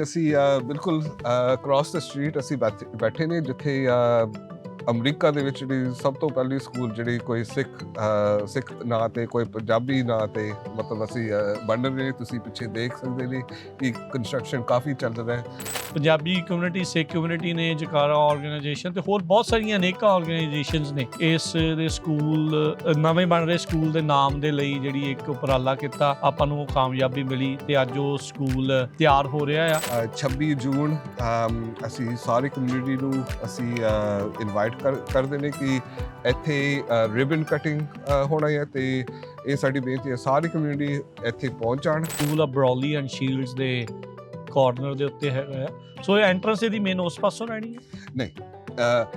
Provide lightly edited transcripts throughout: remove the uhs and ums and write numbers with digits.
ਅਸੀਂ ਬਿਲਕੁਲ ਅਕ੍ਰੋਸ ਦ ਸਟਰੀਟ ਅਸੀਂ ਬੈਠੇ ਨੇ ਜਿੱਥੇ ਅਮਰੀਕਾ ਦੇ ਵਿੱਚ ਜਿਹੜੀ ਸਭ ਤੋਂ ਪਹਿਲੀ ਸਕੂਲ ਜਿਹੜੀ ਕੋਈ ਸਿੱਖ ਨਾਂ ਤੇ ਕੋਈ ਪੰਜਾਬੀ ਨਾਂ ਤੇ ਮਤਲਬ ਅਸੀਂ ਬਣ ਰਹੇ। ਤੁਸੀਂ ਪਿੱਛੇ ਦੇਖ ਸਕਦੇ ਨੇ ਕਿ ਕੰਸਟਰਕਸ਼ਨ ਕਾਫੀ ਚੱਲ ਰਿਹਾ ਹੈ। ਪੰਜਾਬੀ ਕਮਿਊਨਿਟੀ, ਸਿੱਖ ਕਮਿਊਨਿਟੀ ਨੇ, ਜਕਾਰਾ ਆਰਗੇਨਾਈਜੇਸ਼ਨ ਤੇ ਹੋਰ ਬਹੁਤ ਸਾਰੀਆਂ ਅਨੇਕਾਂ ਆਰਗੇਨਾਈਜੇਸ਼ਨਸ ਨੇ ਇਸ ਦੇ ਸਕੂਲ ਨਵੇਂ ਬਣ ਰਹੇ ਸਕੂਲ ਦੇ ਨਾਮ ਦੇ ਲਈ ਜਿਹੜੀ ਇੱਕ ਉਪਰਾਲਾ ਕੀਤਾ, ਆਪਾਂ ਨੂੰ ਕਾਮਯਾਬੀ ਮਿਲੀ ਤੇ ਅੱਜ ਉਹ ਸਕੂਲ ਤਿਆਰ ਹੋ ਰਿਹਾ ਆ। 26 ਜੂਨ ਅਸੀਂ ਸਾਰੀ ਕਮਿਊਨਿਟੀ ਨੂੰ ਅਸੀਂ ਇਨਵਾਈਟ ਕਰਦੇ ਨੇ ਕਿ ਇੱਥੇ ਰਿਬਨ ਕਟਿੰਗ ਹੋਣਾ ਹੈ ਤੇ ਇਹ ਸਾਡੀ ਬੇਨਤੀ ਹੈ ਸਾਰੀ ਕਮਿਊਨਿਟੀ ਇੱਥੇ ਪਹੁੰਚ ਜਾਣ। ਸਕੂਲ ਆ ਬਰੋਲੀ ਐਂਡ ਸ਼ੀਲਡਸ ਦੇ ਕਾਰਨਰ ਦੇ ਉੱਤੇ ਹੈਗਾ ਆ, ਸੋ ਇਹ ਐਂਟਰੈਂਸ ਇਹਦੀ ਮੇਨ ਉਸ ਪਾਸੋਂ ਰਹਿਣੀ ਹੈ? ਨਹੀਂ,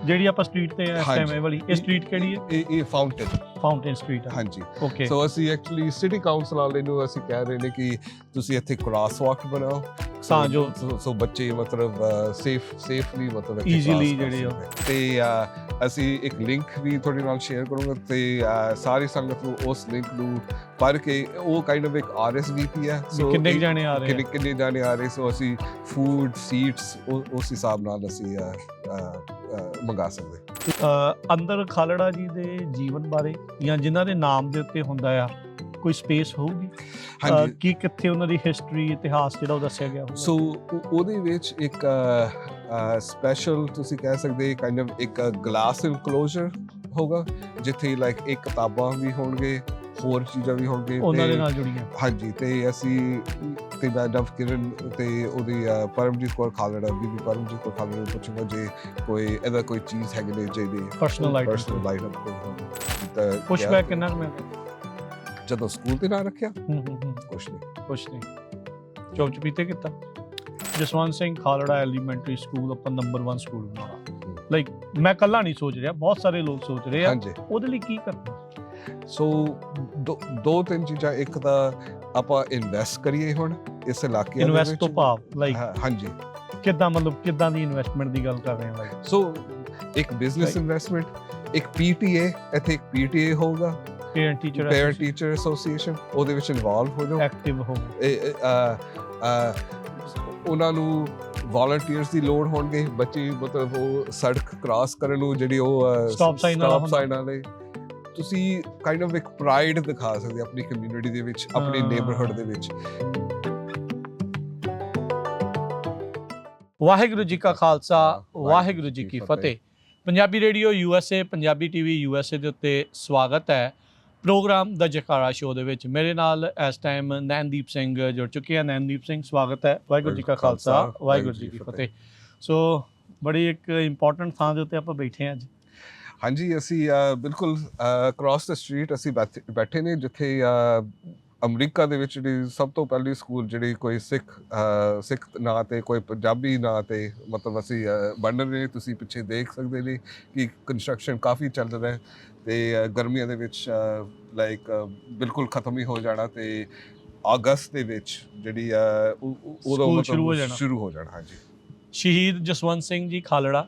ਜਿਹੜੀ ਆਪਾਂ ਸਟਰੀਟ ਤੇ ਇਸ ਟਾਈਮ ਇਹ ਵਾਲੀ ਇਹ ਸਟਰੀਟ ਕਿਹੜੀ ਹੈ? ਇਹ ਫਾਊਂਟੇਨ ਸਟਰੀਟ ਹੈ। ਹਾਂਜੀ, ਓਕੇ। ਸੋ ਅਸੀਂ ਐਕਚੁਅਲੀ ਸਿਟੀ ਕਾਉਂਸਲ ਵਾਲੇ ਨੂੰ ਅਸੀਂ ਕਹਿ ਰਹੇ ਨੇ ਕਿ ਤੁਸੀਂ ਇੱਥੇ ਕ੍ਰਾਸ ਵਾਕ ਬਣਾਓ ਤਾਂ ਜੋ ਸੋ ਬੱਚੇ ਮਤਲਬ ਸੇਫਲੀ ਮਤਲਬ ਈਜ਼ੀਲੀ ਜਿਹੜੇ ਹੋ। ਤੇ ਅਸੀਂ ਇੱਕ ਲਿੰਕ ਵੀ ਤੁਹਾਡੇ ਨਾਲ ਸ਼ੇਅਰ ਕਰੂੰਗਾ ਤੇ ਸਾਰੀ ਸੰਗਤ ਨੂੰ ਉਸ ਲਿੰਕ ਨੂੰ ਪੜ੍ਹ ਕੇ ਉਹ ਕਾਈਂਡ ਆਫ ਇੱਕ RSVP ਹੈ। ਸੋ ਕਿੰਨੇ ਜਾਣੇ ਆ ਰਹੇ? ਕਿੰਨੇ ਜਾਣੇ ਆ ਰਹੇ? ਸੋ ਅਸੀਂ ਫੂਡ ਸੀਟਸ ਉਸ ਹਿਸਾਬ ਨਾਲ ਅਸੀਂ ਮੰਗਾ ਸਕਦੇ। ਅੰਦਰ ਖਾਲੜਾ ਜੀ ਦੇ ਜੀਵਨ ਬਾਰੇ ਜਾਂ ਜਿਨ੍ਹਾਂ ਦੇ ਨਾਮ ਦੇ ਉੱਤੇ ਹੁੰਦਾ ਆ ਕੋਈ ਸਪੇਸ ਹੋਊਗੀ? ਹਾਂਜੀ, ਕੀ ਕਿੱਥੇ ਉਹਨਾਂ ਦੀ ਹਿਸਟਰੀ, ਇਤਿਹਾਸ ਜਿਹੜਾ ਉਹ ਦੱਸਿਆ ਗਿਆ ਹੋਊਗਾ? ਸੋ ਉਹਦੇ ਵਿੱਚ ਇੱਕ ਸਪੈਸ਼ਲ ਤੁਸੀਂ ਕਹਿ ਸਕਦੇ ਕਾਈਂਡ ਆਫ ਇੱਕ ਗਲਾਸ ਇਨਕਲੋਜ਼ਰ ਹੋਗਾ ਜਿੱਥੇ ਲਾਈਕ ਇੱਕ ਕਿਤਾਬਾਂ ਵੀ ਹੋਣਗੇ, ਹੋਰ ਚੀਜ਼ਾਂ ਵੀ ਹੋਣਗੇ ਉਹਨਾਂ ਦੇ ਨਾਲ ਜੁੜੀਆਂ। ਹਾਂਜੀ, ਤੇ ਅਸੀਂ ਤੇ ਮੈਡਮ ਕਿਰਨ ਤੇ ਉਹਦੀ ਪਰਮਜੀਤ ਕੌਰ ਖਾਲੜਾ ਬੀਬੀ ਪਰਮਜੀਤ ਕੌਰ ਖਾਲੜਾ ਨੂੰ ਪੁੱਛੂੰਗਾ ਜੇ ਕੋਈ ਇਹਦਾ ਕੋਈ ਚੀਜ਼ ਹੈਗੀ ਨੇ ਜਿਹੜੀ ਪਰਸਨਲ ਆਈਟਮ ਤਾਂ ਪੁਸ਼ਬੈਕ ਕਿੰਨਾ ਕੁ ਮਿਲਦਾ ਜਦੋਂ ਸਕੂਲ ਤੇ ਨਾ ਰੱਖਿਆ? ਕੁਛ ਨਹੀਂ ਚੌਪ ਚਪੀਤੇ ਕੀਤਾ। ਜਸਵੰਤ ਸਿੰਘ ਖਾਲੜਾ ਐਲੀਮੈਂਟਰੀ ਸਕੂਲ ਆਪਾਂ ਨੰਬਰ 1 ਸਕੂਲ ਬਣਾਉਣਾ, ਲਾਈਕ ਮੈਂ ਇਕੱਲਾ ਨਹੀਂ ਸੋਚ ਰਿਹਾ, ਬਹੁਤ ਸਾਰੇ ਲੋਕ ਸੋਚ ਰਹੇ ਆ। ਉਹਦੇ ਲਈ ਕੀ ਕਰਨਾ? ਸੋ ਦੋ ਤਿੰਨ ਚੀਜ਼ਾਂ। ਇੱਕ ਤਾਂ ਆਪਾਂ ਇਨਵੈਸਟ ਕਰੀਏ ਹੁਣ ਇਸ ਇਲਾਕੇ ਦੇ ਵਿੱਚ। ਇਨਵੈਸਟ ਤੋਂ ਭਾਵ ਲਾਈਕ ਹਾਂਜੀ ਕਿੱਦਾਂ, ਮਤਲਬ ਕਿੱਦਾਂ ਦੀ ਇਨਵੈਸਟਮੈਂਟ ਦੀ ਗੱਲ ਕਰ ਰਹੇ ਹਾਂ? ਲਾਈਕ ਸੋ ਇੱਕ ਬਿਜ਼ਨਸ ਇਨਵੈਸਟਮੈਂਟ, ਇੱਕ PTA, ਇੱਥੇ ਇੱਕ PTA ਹੋਊਗਾ, ਪੇਰੈਂਟ ਟੀਚਰ ਐਸੋਸੀਏਸ਼ਨ, ਉਹਦੇ ਵਿੱਚ ਇਨਵੋਲਵ ਹੋ ਜਾਓ, ਐਕਟਿਵ ਹੋ। ਉਹਨਾਂ ਨੂੰ ਵਾਲੰਟੀਅਰਸ ਦੀ ਲੋੜ ਹੋਣਗੇ। ਬੱਚੇ ਮਤਲਬ ਉਹ ਸੜਕ ਕ੍ਰਾਸ ਕਰਨ ਨੂੰ ਜਿਹੜੀ ਉਹ ਸਟਾਪ ਸਾਈਨ ਵਾਲੇ ਤੁਸੀਂ ਕਾਈਂਡ ਆਫ ਇੱਕ ਪ੍ਰਾਈਡ ਦਿਖਾ ਸਕਦੇ ਆਪਣੀ ਕਮਿਊਨਿਟੀ ਦੇ ਵਿੱਚ, ਆਪਣੀ ਨੇਬਰਹੁੱਡ ਦੇ ਵਿੱਚ। ਵਾਹਿਗੁਰੂ ਜੀ ਕਾ ਖਾਲਸਾ, ਵਾਹਿਗੁਰੂ ਜੀ ਕੀ ਫਤਿਹ। Punjabi radio USA, Punjabi TV USA ਦੇ ਉੱਤੇ ਸਵਾਗਤ ਹੈ ਪ੍ਰੋਗਰਾਮ ਦਾ ਜਕਾਰਾ ਸ਼ੋਅ ਦੇ ਵਿੱਚ। ਮੇਰੇ ਨਾਲ ਇਸ ਟਾਈਮ ਨੈਨਦੀਪ ਸਿੰਘ ਜੁੜ ਚੁੱਕੇ ਆ। ਨੈਨਦੀਪ ਸਿੰਘ, ਸਵਾਗਤ ਹੈ। ਵਾਹਿਗੁਰੂ ਜੀ ਕਾ ਖਾਲਸਾ, ਵਾਹਿਗੁਰੂ ਜੀ ਕੀ ਫਤਿਹ। ਸੋ ਬੜੀ ਇੱਕ ਇੰਪੋਰਟੈਂਟ ਥਾਂ ਦੇ ਉੱਤੇ ਆਪਾਂ ਬੈਠੇ ਹਾਂ ਅੱਜ। ਹਾਂਜੀ, ਅਸੀਂ ਬਿਲਕੁਲ ਅਕ੍ਰੋਸ ਦ ਸਟਰੀਟ ਅਸੀਂ ਬੈਠੇ ਨੇ ਜਿੱਥੇ ਅਮਰੀਕਾ ਦੇ ਵਿੱਚ ਜਿਹੜੀ ਸਭ ਤੋਂ ਪਹਿਲੀ ਸਕੂਲ ਜਿਹੜੀ ਕੋਈ ਸਿੱਖ ਨਾਂ ਤੇ ਕੋਈ ਪੰਜਾਬੀ ਨਾਂ ਤੇ ਮਤਲਬ ਅਸੀਂ ਬਣ ਰਹੇ। ਤੁਸੀਂ ਪਿੱਛੇ ਦੇਖ ਸਕਦੇ ਨੇ ਕਿ ਕੰਸਟਰਕਸ਼ਨ ਕਾਫੀ ਚੱਲ ਰਿਹਾ ਹੈ ਤੇ ਗਰਮੀਆਂ ਦੇ ਵਿੱਚ ਲਾਈਕ ਬਿਲਕੁਲ ਖਤਮ ਹੀ ਹੋ ਜਾਣਾ ਤੇ ਅਗਸਤ ਦੇ ਵਿੱਚ ਜਿਹੜੀ ਉਦੋਂ ਸ਼ੁਰੂ ਹੋ ਜਾਣਾ। ਹਾਂਜੀ, ਸ਼ਹੀਦ ਜਸਵੰਤ ਸਿੰਘ ਜੀ ਖਾਲੜਾ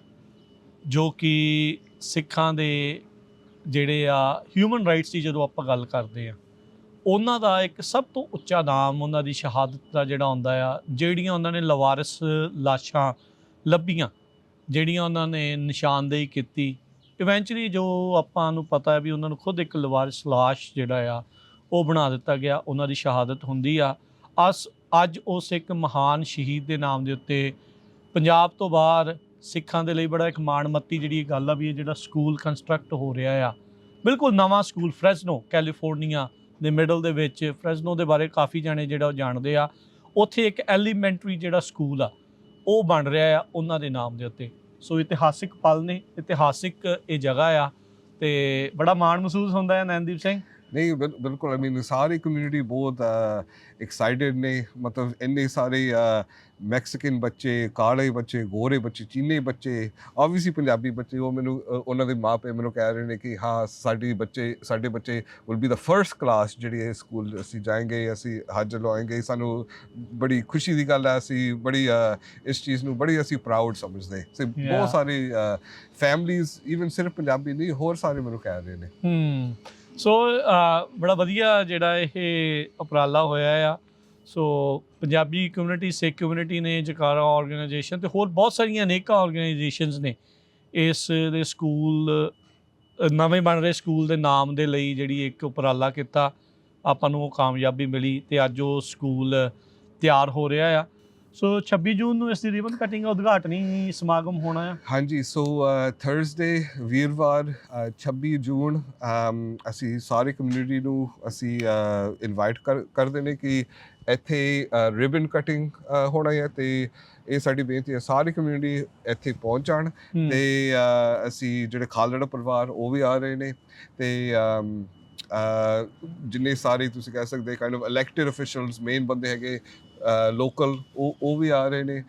ਜੋ ਕਿ ਸਿੱਖਾਂ ਦੇ ਜਿਹੜੇ ਆ ਹਿਊਮਨ ਰਾਈਟਸ ਦੀ ਜਦੋਂ ਆਪਾਂ ਗੱਲ ਕਰਦੇ ਆ, ਉਹਨਾਂ ਦਾ ਇੱਕ ਸਭ ਤੋਂ ਉੱਚਾ ਨਾਮ ਉਹਨਾਂ ਦੀ ਸ਼ਹਾਦਤ ਦਾ ਜਿਹੜਾ ਆਉਂਦਾ ਆ, ਜਿਹੜੀਆਂ ਉਹਨਾਂ ਨੇ ਲਵਾਰਿਸ ਲਾਸ਼ਾਂ ਲੱਭੀਆਂ, ਜਿਹੜੀਆਂ ਉਹਨਾਂ ਨੇ ਨਿਸ਼ਾਨਦੇਹੀ ਕੀਤੀ। ਇਵੈਂਚੁਅਲੀ ਜੋ ਆਪਾਂ ਨੂੰ ਪਤਾ ਹੈ ਵੀ ਉਹਨਾਂ ਨੂੰ ਖੁਦ ਇੱਕ ਲਵਾਰਿਸ ਲਾਸ਼ ਜਿਹੜਾ ਆ ਉਹ ਬਣਾ ਦਿੱਤਾ ਗਿਆ, ਉਹਨਾਂ ਦੀ ਸ਼ਹਾਦਤ ਹੁੰਦੀ ਆ। ਅੱਜ ਉਸ ਇੱਕ ਮਹਾਨ ਸ਼ਹੀਦ ਦੇ ਨਾਮ ਦੇ ਉੱਤੇ ਪੰਜਾਬ ਤੋਂ ਬਾਹਰ ਸਿੱਖਾਂ ਦੇ ਲਈ ਬੜਾ ਇੱਕ ਮਾਣਮੱਤੀ ਜਿਹੜੀ ਗੱਲ ਆ ਵੀ ਇਹ ਜਿਹੜਾ ਸਕੂਲ ਕੰਸਟਰਕਟ ਹੋ ਰਿਹਾ ਆ, ਬਿਲਕੁਲ ਨਵਾਂ ਸਕੂਲ ਫਰੈਸਨੋ ਕੈਲੀਫੋਰਨੀਆ ਦੇ ਮਿਡਲ ਦੇ ਵਿੱਚ। ਫਰੈਸਨੋ ਦੇ ਬਾਰੇ ਕਾਫੀ ਜਾਣੇ ਜਿਹੜਾ ਉਹ ਜਾਣਦੇ ਆ। ਉੱਥੇ ਇੱਕ ਐਲੀਮੈਂਟਰੀ ਜਿਹੜਾ ਸਕੂਲ ਆ ਉਹ ਬਣ ਰਿਹਾ ਆ ਉਹਨਾਂ ਦੇ ਨਾਮ ਦੇ ਉੱਤੇ। ਸੋ ਇਤਿਹਾਸਿਕ ਪਲ ਨੇ, ਇਤਿਹਾਸਿਕ ਇਹ ਜਗ੍ਹਾ ਆ ਤੇ ਬੜਾ ਮਾਣ ਮਹਿਸੂਸ ਹੁੰਦਾ ਹੈ। ਨੈਨਦੀਪ ਸਿੰਘ, ਨਹੀਂ ਬਿਲਕੁਲ, ਆਈ ਮੀਨ ਸਾਰੀ ਕਮਿਊਨਿਟੀ ਬਹੁਤ ਐਕਸਾਈਟਿਡ ਨੇ। ਮਤਲਬ ਇੰਨੇ ਸਾਰੇ ਮੈਕਸੀਕਨ ਬੱਚੇ, ਕਾਲੇ ਬੱਚੇ, ਗੋਰੇ ਬੱਚੇ, ਚੀਨੀ ਬੱਚੇ, ਆਬਵੀਅਸਲੀ ਪੰਜਾਬੀ ਬੱਚੇ। ਉਹ ਮੈਨੂੰ ਉਹਨਾਂ ਦੇ ਮਾਪੇ ਮੈਨੂੰ ਕਹਿ ਰਹੇ ਨੇ ਕਿ ਹਾਂ ਸਾਡੇ ਬੱਚੇ will be the first class ਜਿਹੜੀ ਇਹ ਸਕੂਲ ਅਸੀਂ ਜਾਏਂਗੇ, ਅਸੀਂ ਹੱਜ ਲਵਾਏਂਗੇ। ਸਾਨੂੰ ਬੜੀ ਖੁਸ਼ੀ ਦੀ ਗੱਲ ਹੈ। ਅਸੀਂ ਬੜੀ ਇਸ ਚੀਜ਼ ਨੂੰ ਬੜੀ ਅਸੀਂ ਪ੍ਰਾਊਡ ਸਮਝਦੇ। ਬਹੁਤ ਸਾਰੀ ਫੈਮਲੀਜ਼, ਈਵਨ ਸਿਰਫ ਪੰਜਾਬੀ ਨਹੀਂ, ਹੋਰ ਸਾਰੇ ਮੈਨੂੰ ਕਹਿ ਰਹੇ ਨੇ। ਸੋ ਬੜਾ ਵਧੀਆ ਜਿਹੜਾ ਇਹ ਉਪਰਾਲਾ ਹੋਇਆ ਆ। ਸੋ ਪੰਜਾਬੀ ਕਮਿਊਨਿਟੀ, ਸਿੱਖ ਕਮਿਊਨਿਟੀ ਨੇ, ਜਕਾਰਾ ਆਰਗੇਨਾਈਜੇਸ਼ਨ ਤੇ ਹੋਰ ਬਹੁਤ ਸਾਰੀਆਂ ਅਨੇਕਾਂ ਆਰਗੇਨਾਈਜੇਸ਼ਨਸ ਨੇ ਇਸ ਦੇ ਸਕੂਲ, ਨਵੇਂ ਬਣ ਰਹੇ ਸਕੂਲ ਦੇ ਨਾਮ ਦੇ ਲਈ ਜਿਹੜੀ ਇੱਕ ਉਪਰਾਲਾ ਕੀਤਾ, ਆਪਾਂ ਨੂੰ ਉਹ ਕਾਮਯਾਬੀ ਮਿਲੀ ਤੇ ਅੱਜ ਉਹ ਸਕੂਲ ਤਿਆਰ ਹੋ ਰਿਹਾ ਆ। ਸੋ 26 ਜੂਨ ਨੂੰ ਇਸ ਦੀ ਰਿਬਨ ਕਟਿੰਗ ਉਦਘਾਟਨੀ ਸਮਾਗਮ ਹੋਣਾ ਆ। ਹਾਂਜੀ, ਸੋ ਥਰਸਡੇ ਵੀਰਵਾਰ 26 ਜੂਨ ਅਸੀਂ ਸਾਰੀ ਕਮਿਊਨਿਟੀ ਨੂੰ ਅਸੀਂ ਇਨਵਾਈਟ ਕਰਦੇ ਨੇ ਕਿ ਇੱਥੇ ਰਿਬਨ ਕਟਿੰਗ ਹੋਣਾ ਹੈ ਤੇ ਇਹ ਸਾਡੀ ਬੇਨਤੀ ਹੈ ਸਾਰੀ ਕਮਿਊਨਿਟੀ ਇੱਥੇ ਪਹੁੰਚ ਜਾਣ ਤੇ ਅਸੀਂ ਜਿਹੜੇ ਖਾਲੜਾ ਪਰਿਵਾਰ ਉਹ ਵੀ ਆ ਰਹੇ ਨੇ ਤੇ ਜਿੰਨੇ ਸਾਰੇ ਤੁਸੀਂ ਕਹਿ ਸਕਦੇ kind of elected officials main ਬੰਦੇ ਹੈਗੇ ਲੋਕਲ ਉਹ ਵੀ ਆ ਰਹੇ ਨੇ,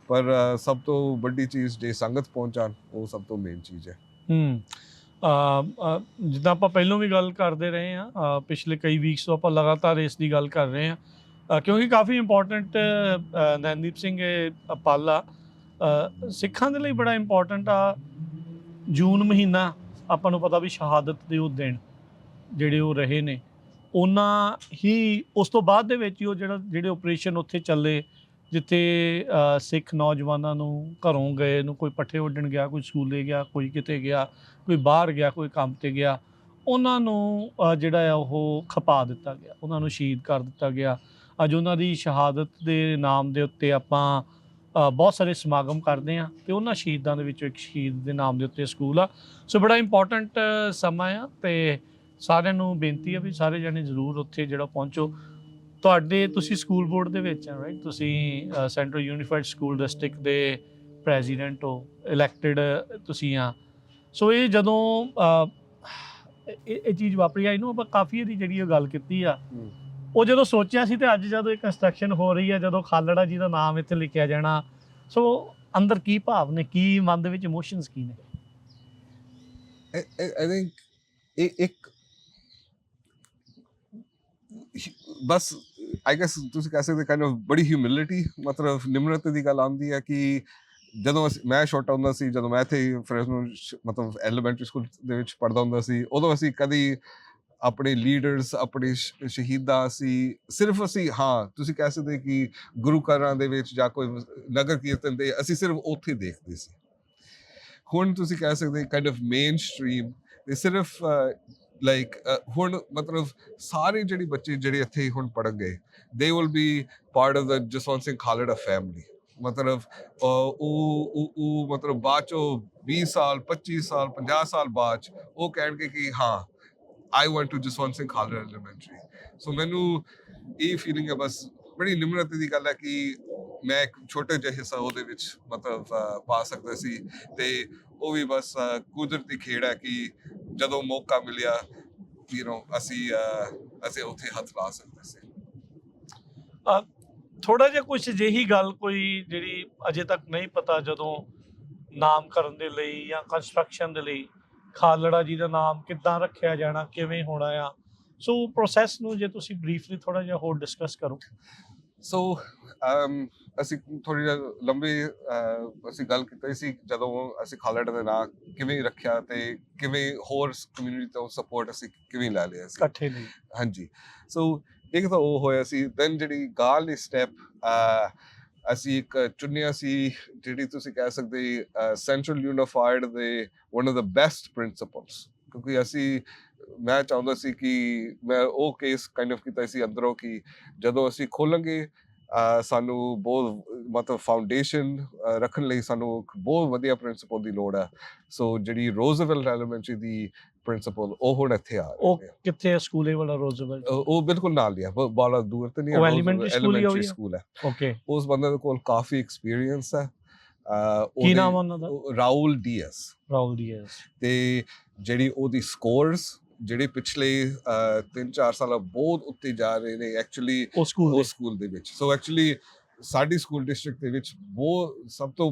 ਪਰ ਸਭ ਤੋਂ ਵੱਡੀ ਚੀਜ਼ ਜੇ ਸੰਗਤ ਪਹੁੰਚਾਣ ਉਹ ਸਭ ਤੋਂ ਮੇਨ ਚੀਜ਼ ਹੈ। ਜਿੱਦਾਂ ਆਪਾਂ ਪਹਿਲਾਂ ਵੀ ਗੱਲ ਕਰਦੇ ਰਹੇ ਹਾਂ, ਪਿਛਲੇ ਕਈ ਵੀਕਸ ਤੋਂ ਆਪਾਂ ਲਗਾਤਾਰ ਇਸ ਦੀ ਗੱਲ ਕਰ ਰਹੇ ਹਾਂ ਕਿਉਂਕਿ ਕਾਫੀ ਇੰਪੋਰਟੈਂਟ ਨੈਨਦੀਪ ਸਿੰਘ ਪਾਲਾ ਸਿੱਖਾਂ ਦੇ ਲਈ ਬੜਾ ਇੰਪੋਰਟੈਂਟ ਆ। ਜੂਨ ਮਹੀਨਾ ਆਪਾਂ ਨੂੰ ਪਤਾ ਵੀ ਸ਼ਹਾਦਤ ਦੇ ਉਹ ਦਿਨ ਜਿਹੜੇ ਉਹ ਰਹੇ ਨੇ, ਉਹਨਾਂ ਹੀ ਉਸ ਤੋਂ ਬਾਅਦ ਦੇ ਵਿੱਚ ਹੀ ਉਹ ਜਿਹੜੇ ਆਪਰੇਸ਼ਨ ਉੱਥੇ ਚੱਲੇ ਜਿੱਥੇ ਸਿੱਖ ਨੌਜਵਾਨਾਂ ਨੂੰ ਘਰੋਂ ਗਏ ਨੂੰ, ਕੋਈ ਪੱਠੇ ਵੱਢਣ ਗਿਆ, ਕੋਈ ਸਕੂਲੇ ਗਿਆ, ਕੋਈ ਕਿਤੇ ਗਿਆ, ਕੋਈ ਬਾਹਰ ਗਿਆ, ਕੋਈ ਕੰਮ ਤੇ ਗਿਆ, ਉਹਨਾਂ ਨੂੰ ਜਿਹੜਾ ਆ ਉਹ ਖਪਾ ਦਿੱਤਾ ਗਿਆ, ਉਹਨਾਂ ਨੂੰ ਸ਼ਹੀਦ ਕਰ ਦਿੱਤਾ ਗਿਆ। ਅੱਜ ਉਹਨਾਂ ਦੀ ਸ਼ਹਾਦਤ ਦੇ ਨਾਮ ਦੇ ਉੱਤੇ ਆਪਾਂ ਬਹੁਤ ਸਾਰੇ ਸਮਾਗਮ ਕਰਦੇ ਹਾਂ ਤੇ ਉਹਨਾਂ ਸ਼ਹੀਦਾਂ ਦੇ ਵਿੱਚੋਂ ਇੱਕ ਸ਼ਹੀਦ ਦੇ ਨਾਮ ਦੇ ਉੱਤੇ ਸਕੂਲ ਆ। ਸੋ ਬੜਾ ਇੰਪੋਰਟੈਂਟ ਸਮਾਂ ਆ ਤੇ ਸਾਰਿਆਂ ਨੂੰ ਬੇਨਤੀ ਆ ਵੀ ਸਾਰੇ ਜਣੇ ਜ਼ਰੂਰ ਉੱਥੇ ਜਿਹੜਾ ਪਹੁੰਚੋ। ਤੁਸੀਂ ਸਕੂਲ ਬੋਰਡ ਦੇ ਵਿੱਚ ਆ, ਰਾਈਟ? ਤੁਸੀਂ ਸੈਂਟਰਲ ਯੂਨੀਫਾਈਡ ਸਕੂਲ ਡਿਸਟ੍ਰਿਕਟ ਦੇ ਪ੍ਰੈਜ਼ੀਡੈਂਟ ਹੋ, ਇਲੈਕਟਿਡ ਤੁਸੀਂ ਆ। ਸੋ ਇਹ ਜਦੋਂ ਇਹ ਚੀਜ਼ ਵਾਪਰੀ ਆ, ਇਹਨੂੰ ਆਪਾਂ ਕਾਫੀ ਇਹਦੀ ਜਿਹੜੀ ਉਹ ਗੱਲ ਕੀਤੀ ਆ, ਉਹ ਜਦੋਂ ਸੋਚਿਆ ਸੀ ਤੇ ਅੱਜ ਜਦੋਂ ਇਹ ਕੰਸਟਰਕਸ਼ਨ ਹੋ ਰਹੀ ਹੈ, ਜਦੋਂ ਖਾਲੜਾ ਜੀ ਦਾ ਨਾਮ ਇੱਥੇ ਲਿਖਿਆ ਜਾਣਾ, ਸੋ ਅੰਦਰ ਕੀ ਭਾਵ ਨੇ, ਕੀ ਮਨ ਦੇ ਵਿੱਚ ਇਮੋਸ਼ਨਸ ਕੀ ਨੇ? ਆਈ ਥਿੰਕ ਇੱਕ ਬਸ ਆਈ ਗੈਸ ਤੁਸੀਂ ਕਹਿ ਸਕਦੇ ਕਾਈਂਡ ਆਫ ਬੜੀ ਹਿਊਮਿਲਿਟੀ, ਮਤਲਬ ਨਿਮਰਤਾ ਦੀ ਗੱਲ ਆਉਂਦੀ ਹੈ ਕਿ ਜਦੋਂ ਮੈਂ ਛੋਟਾ ਹੁੰਦਾ ਸੀ, ਜਦੋਂ ਮੈਂ ਇੱਥੇ ਫਰੈਜ਼ਨੋ ਮਤਲਬ ਐਲੀਮੈਂਟਰੀ ਸਕੂਲ ਦੇ ਵਿੱਚ ਪੜ੍ਹਦਾ ਹੁੰਦਾ ਸੀ, ਉਦੋਂ ਅਸੀਂ ਕਦੀ ਆਪਣੇ ਲੀਡਰਸ, ਆਪਣੇ ਸ਼ਹੀਦਾਂ ਸਿਰਫ ਅਸੀਂ ਤੁਸੀਂ ਕਹਿ ਸਕਦੇ ਕਿ ਗੁਰੂ ਘਰਾਂ ਦੇ ਵਿੱਚ ਜਾਂ ਕੋਈ ਨਗਰ ਕੀਰਤਨ ਦੇ ਅਸੀਂ ਸਿਰਫ ਉੱਥੇ ਦੇਖਦੇ ਸੀ। ਹੁਣ ਤੁਸੀਂ ਕਹਿ ਸਕਦੇ ਕਾਈਂਡ ਆਫ ਮੇਨ ਸਟਰੀਮ ਤੇ ਸਿਰਫ ਹੁਣ ਮਤਲਬ ਸਾਰੇ ਜਿਹੜੇ ਬੱਚੇ ਜਿਹੜੇ ਇੱਥੇ ਹੁਣ ਪੜ੍ਹਨ ਗਏ, they will be part of the Jaswant Singh Khalra family. ਮਤਲਬ ਉਹ ਮਤਲਬ ਬਾਅਦ ਚੋਂ 20 ਸਾਲ 25 ਸਾਲ 50 ਸਾਲ ਬਾਅਦ ਉਹ ਕਹਿਣਗੇ ਕਿ I want to Jaswant Singh Khalra elementary. So ਮੈਨੂੰ ਇਹ ਫੀਲਿੰਗ ਹੈ, ਬਸ ਬੜੀ ਨਿਮਰਤਾ ਦੀ ਗੱਲ ਹੈ ਕਿ ਮੈਂ ਇੱਕ ਛੋਟਾ ਜਿਹਾ ਹਿੱਸਾ ਉਹਦੇ ਵਿੱਚ ਮਤਲਬ ਪਾ ਸਕਦਾ ਸੀ ਤੇ ਉਹ ਵੀ ਬਸ ਕੁਦਰਤੀ ਖੇਡ ਹੈ ਕਿ ਜਦੋਂ ਮੌਕਾ ਮਿਲਿਆ ਅਸੀਂ ਉੱਥੇ ਹੱਥ ਲਾ ਸਕਦੇ ਸੀ। ਥੋੜਾ ਜਿਹਾ ਕੁਛ ਜਿਹੀ ਗੱਲ ਕੋਈ ਜਿਹੜੀ ਅਜੇ ਤੱਕ ਨਹੀਂ ਪਤਾ, ਜਦੋਂ ਨਾਮਕਰਨ ਦੇ ਲਈ ਜਾਂ ਕੰਸਟਰਕਸ਼ਨ ਦੇ ਲਈ ਖਾਲੜਾ ਜੀ ਦਾ ਨਾਮ ਕਿੱਦਾਂ ਰੱਖਿਆ ਜਾਣਾ, ਕਿਵੇਂ ਹੋਣਾ ਆ, ਸੋ ਪ੍ਰੋਸੈਸ ਨੂੰ ਜੇ ਤੁਸੀਂ ਬਰੀਫਲੀ ਥੋੜਾ ਜਿਹਾ ਹੋਰ ਡਿਸਕਸ ਕਰੋ। ਸੋ ਅਸੀਂ ਥੋੜ੍ਹੀ ਜਿਹੀ ਲੰਬੀ ਅਸੀਂ ਗੱਲ ਕੀਤੀ ਸੀ ਜਦੋਂ ਅਸੀਂ ਖਾਲੜਾ ਦਾ ਨਾਂ ਕਿਵੇਂ ਰੱਖਿਆ ਤੇ ਕਿਵੇਂ ਹੋਰ ਕਮਿਊਨਿਟੀ ਤੋਂ ਸਪੋਰਟ ਅਸੀਂ ਕਿਵੇਂ ਲੈ ਲਿਆ ਸੀ ਇਕੱਠੇ ਲਈ। ਹਾਂਜੀ, ਸੋ ਇੱਕ ਤਾਂ ਉਹ ਹੋਇਆ ਸੀ। ਦੈਨ ਜਿਹੜੀ ਗਾਲ ਦੀ ਸਟੈਪ ਅਸੀਂ ਇੱਕ ਚੁਣਿਆ ਸੀ, ਜਿਹੜੀ ਤੁਸੀਂ ਕਹਿ ਸਕਦੇ ਸੈਂਟਰਲ ਯੂਨੀਫਾਈਡ ਦੇ one of the best principals, ਕਿਉਂਕਿ ਮੈਂ ਚਾਹੁੰਦਾ ਸੀ ਕਿ ਮੈਂ ਉਹ ਕੇਸ ਕਾਈਂਡ ਆਫ ਕੀਤਾ ਸੀ ਅੰਦਰੋਂ ਕਿ ਜਦੋਂ ਅਸੀਂ ਖੋਲਾਂਗੇ ਸਾਨੂੰ ਬਹੁਤ ਮਤਲਬ ਫਾਊਂਡੇਸ਼ਨ ਰੱਖਣ ਲਈ ਸਾਨੂੰ ਬਹੁਤ ਵਧੀਆ ਪ੍ਰਿੰਸੀਪਲ ਦੀ ਲੋੜ ਹੈ। ਸੋ ਜਿਹੜੀ ਰੋਜ਼ਵੈਲਟ ਐਲੀਮੈਂਟਰੀ ਦੀ ਪ੍ਰਿੰਸੀਪਲ ਉਹ ਹੁਣ ਇੱਥੇ ਆ ਉਹ ਕਿੱਥੇ ਹੈ ਸਕੂਲ ਇਹ ਵਾਲਾ ਰੋਜ਼ਵੈਲਟ? ਉਹ ਬਿਲਕੁਲ ਨਾਲ ਹੀ ਆ, ਬਾਲਾ ਦੂਰ ਤੇ ਨਹੀਂ ਹੈ। ਐਲੀਮੈਂਟਰੀ ਸਕੂਲ ਹੈ। ਓਕੇ। ਉਸ ਬੰਦੇ ਦੇ ਕੋਲ ਕਾਫੀ ਐਕਸਪੀਰੀਅੰਸ ਹੈ। ਕੀ ਨਾਮ ਉਹਨਾਂ ਦਾ? ਰਾਹੁਲ ਡੀਐਸ। ਰਾਹੁਲ ਡੀਐਸ। ਤੇ ਜਿਹੜੀ ਉਹਦੀ ਸਕੋਰਸ ਜਿਹੜੇ ਪਿਛਲੇ 3-4 ਸਾਲਾਂ ਬਹੁਤ ਉੱਤੇ ਜਾ ਰਹੇ ਨੇ ਐਕਚੁਅਲੀ ਉਹ ਸਕੂਲ ਦੇ ਵਿੱਚ। ਸੋ ਐਕਚੁਅਲੀ ਸਾਡੀ ਸਕੂਲ ਡਿਸਟ੍ਰਿਕਟ ਦੇ ਵਿੱਚ ਬਹੁਤ ਸਭ ਤੋਂ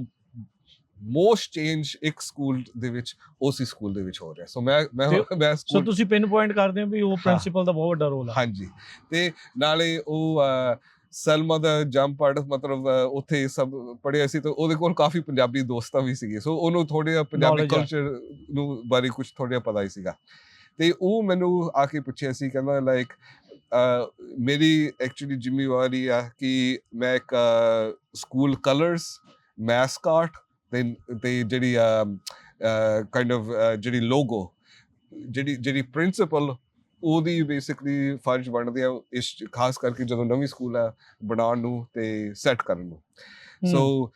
ਮੋਸਟ ਚੇਂਜ ਇੱਕ ਸਕੂਲ ਦੇ ਵਿੱਚ ਉਸੇ ਸਕੂਲ ਦੇ ਵਿੱਚ ਹੋ ਰਿਹਾ। ਸੋ ਤੁਸੀਂ ਪਿਨ ਪੁਆਇੰਟ ਕਰਦੇ ਹੋ ਵੀ ਉਹ ਪ੍ਰਿੰਸੀਪਲ ਦਾ ਬਹੁਤ ਵੱਡਾ ਰੋਲ ਹੈ। ਹਾਂਜੀ, ਤੇ ਨਾਲੇ ਉਹ ਸਲਮਾ ਦਾ ਜੰਪੜ ਮਤਲਬ ਉੱਥੇ ਸਭ ਪੜ੍ਹਿਆ ਸੀ, ਤੇ ਉਹਦੇ ਕੋਲ ਕਾਫੀ ਪੰਜਾਬੀ ਦੋਸਤਾਂ ਵੀ ਸੀਗੇ। ਸੋ ਉਹਨੂੰ ਥੋੜ੍ਹਾ ਪੰਜਾਬੀ ਕਲਚਰ ਨੂੰ ਬਾਰੇ ਕੁਛ ਥੋੜ੍ਹਾ ਪਤਾ ਹੀ ਸੀਗਾ। ਤੇ ਉਹ ਮੈਨੂੰ ਆ ਕੇ ਪੁੱਛਿਆ ਸੀ, ਕਹਿੰਦਾ ਮੇਰੀ ਐਕਚੁਅਲੀ ਜ਼ਿੰਮੇਵਾਰੀ ਆ ਕਿ ਮੈਂ ਇੱਕ ਸਕੂਲ ਕਲਰਸ ਮੈਸਕਾਟ ਤੇ ਜਿਹੜੀ ਕਾਈਂਡ ਆਫ ਜਿਹੜੀ ਲੋਗੋ ਜਿਹੜੀ ਪ੍ਰਿੰਸੀਪਲ ਉਹਦੀ ਬੇਸਿਕਲੀ ਫਰਜ਼ ਬਣਦੇ ਆ ਇਸ ਖਾਸ ਕਰਕੇ ਜਦੋਂ ਨਵੀਂ ਸਕੂਲ ਆ ਬਣਾਉਣ ਨੂੰ ਤੇ ਸੈੱਟ ਕਰਨ ਨੂੰ ਸੋ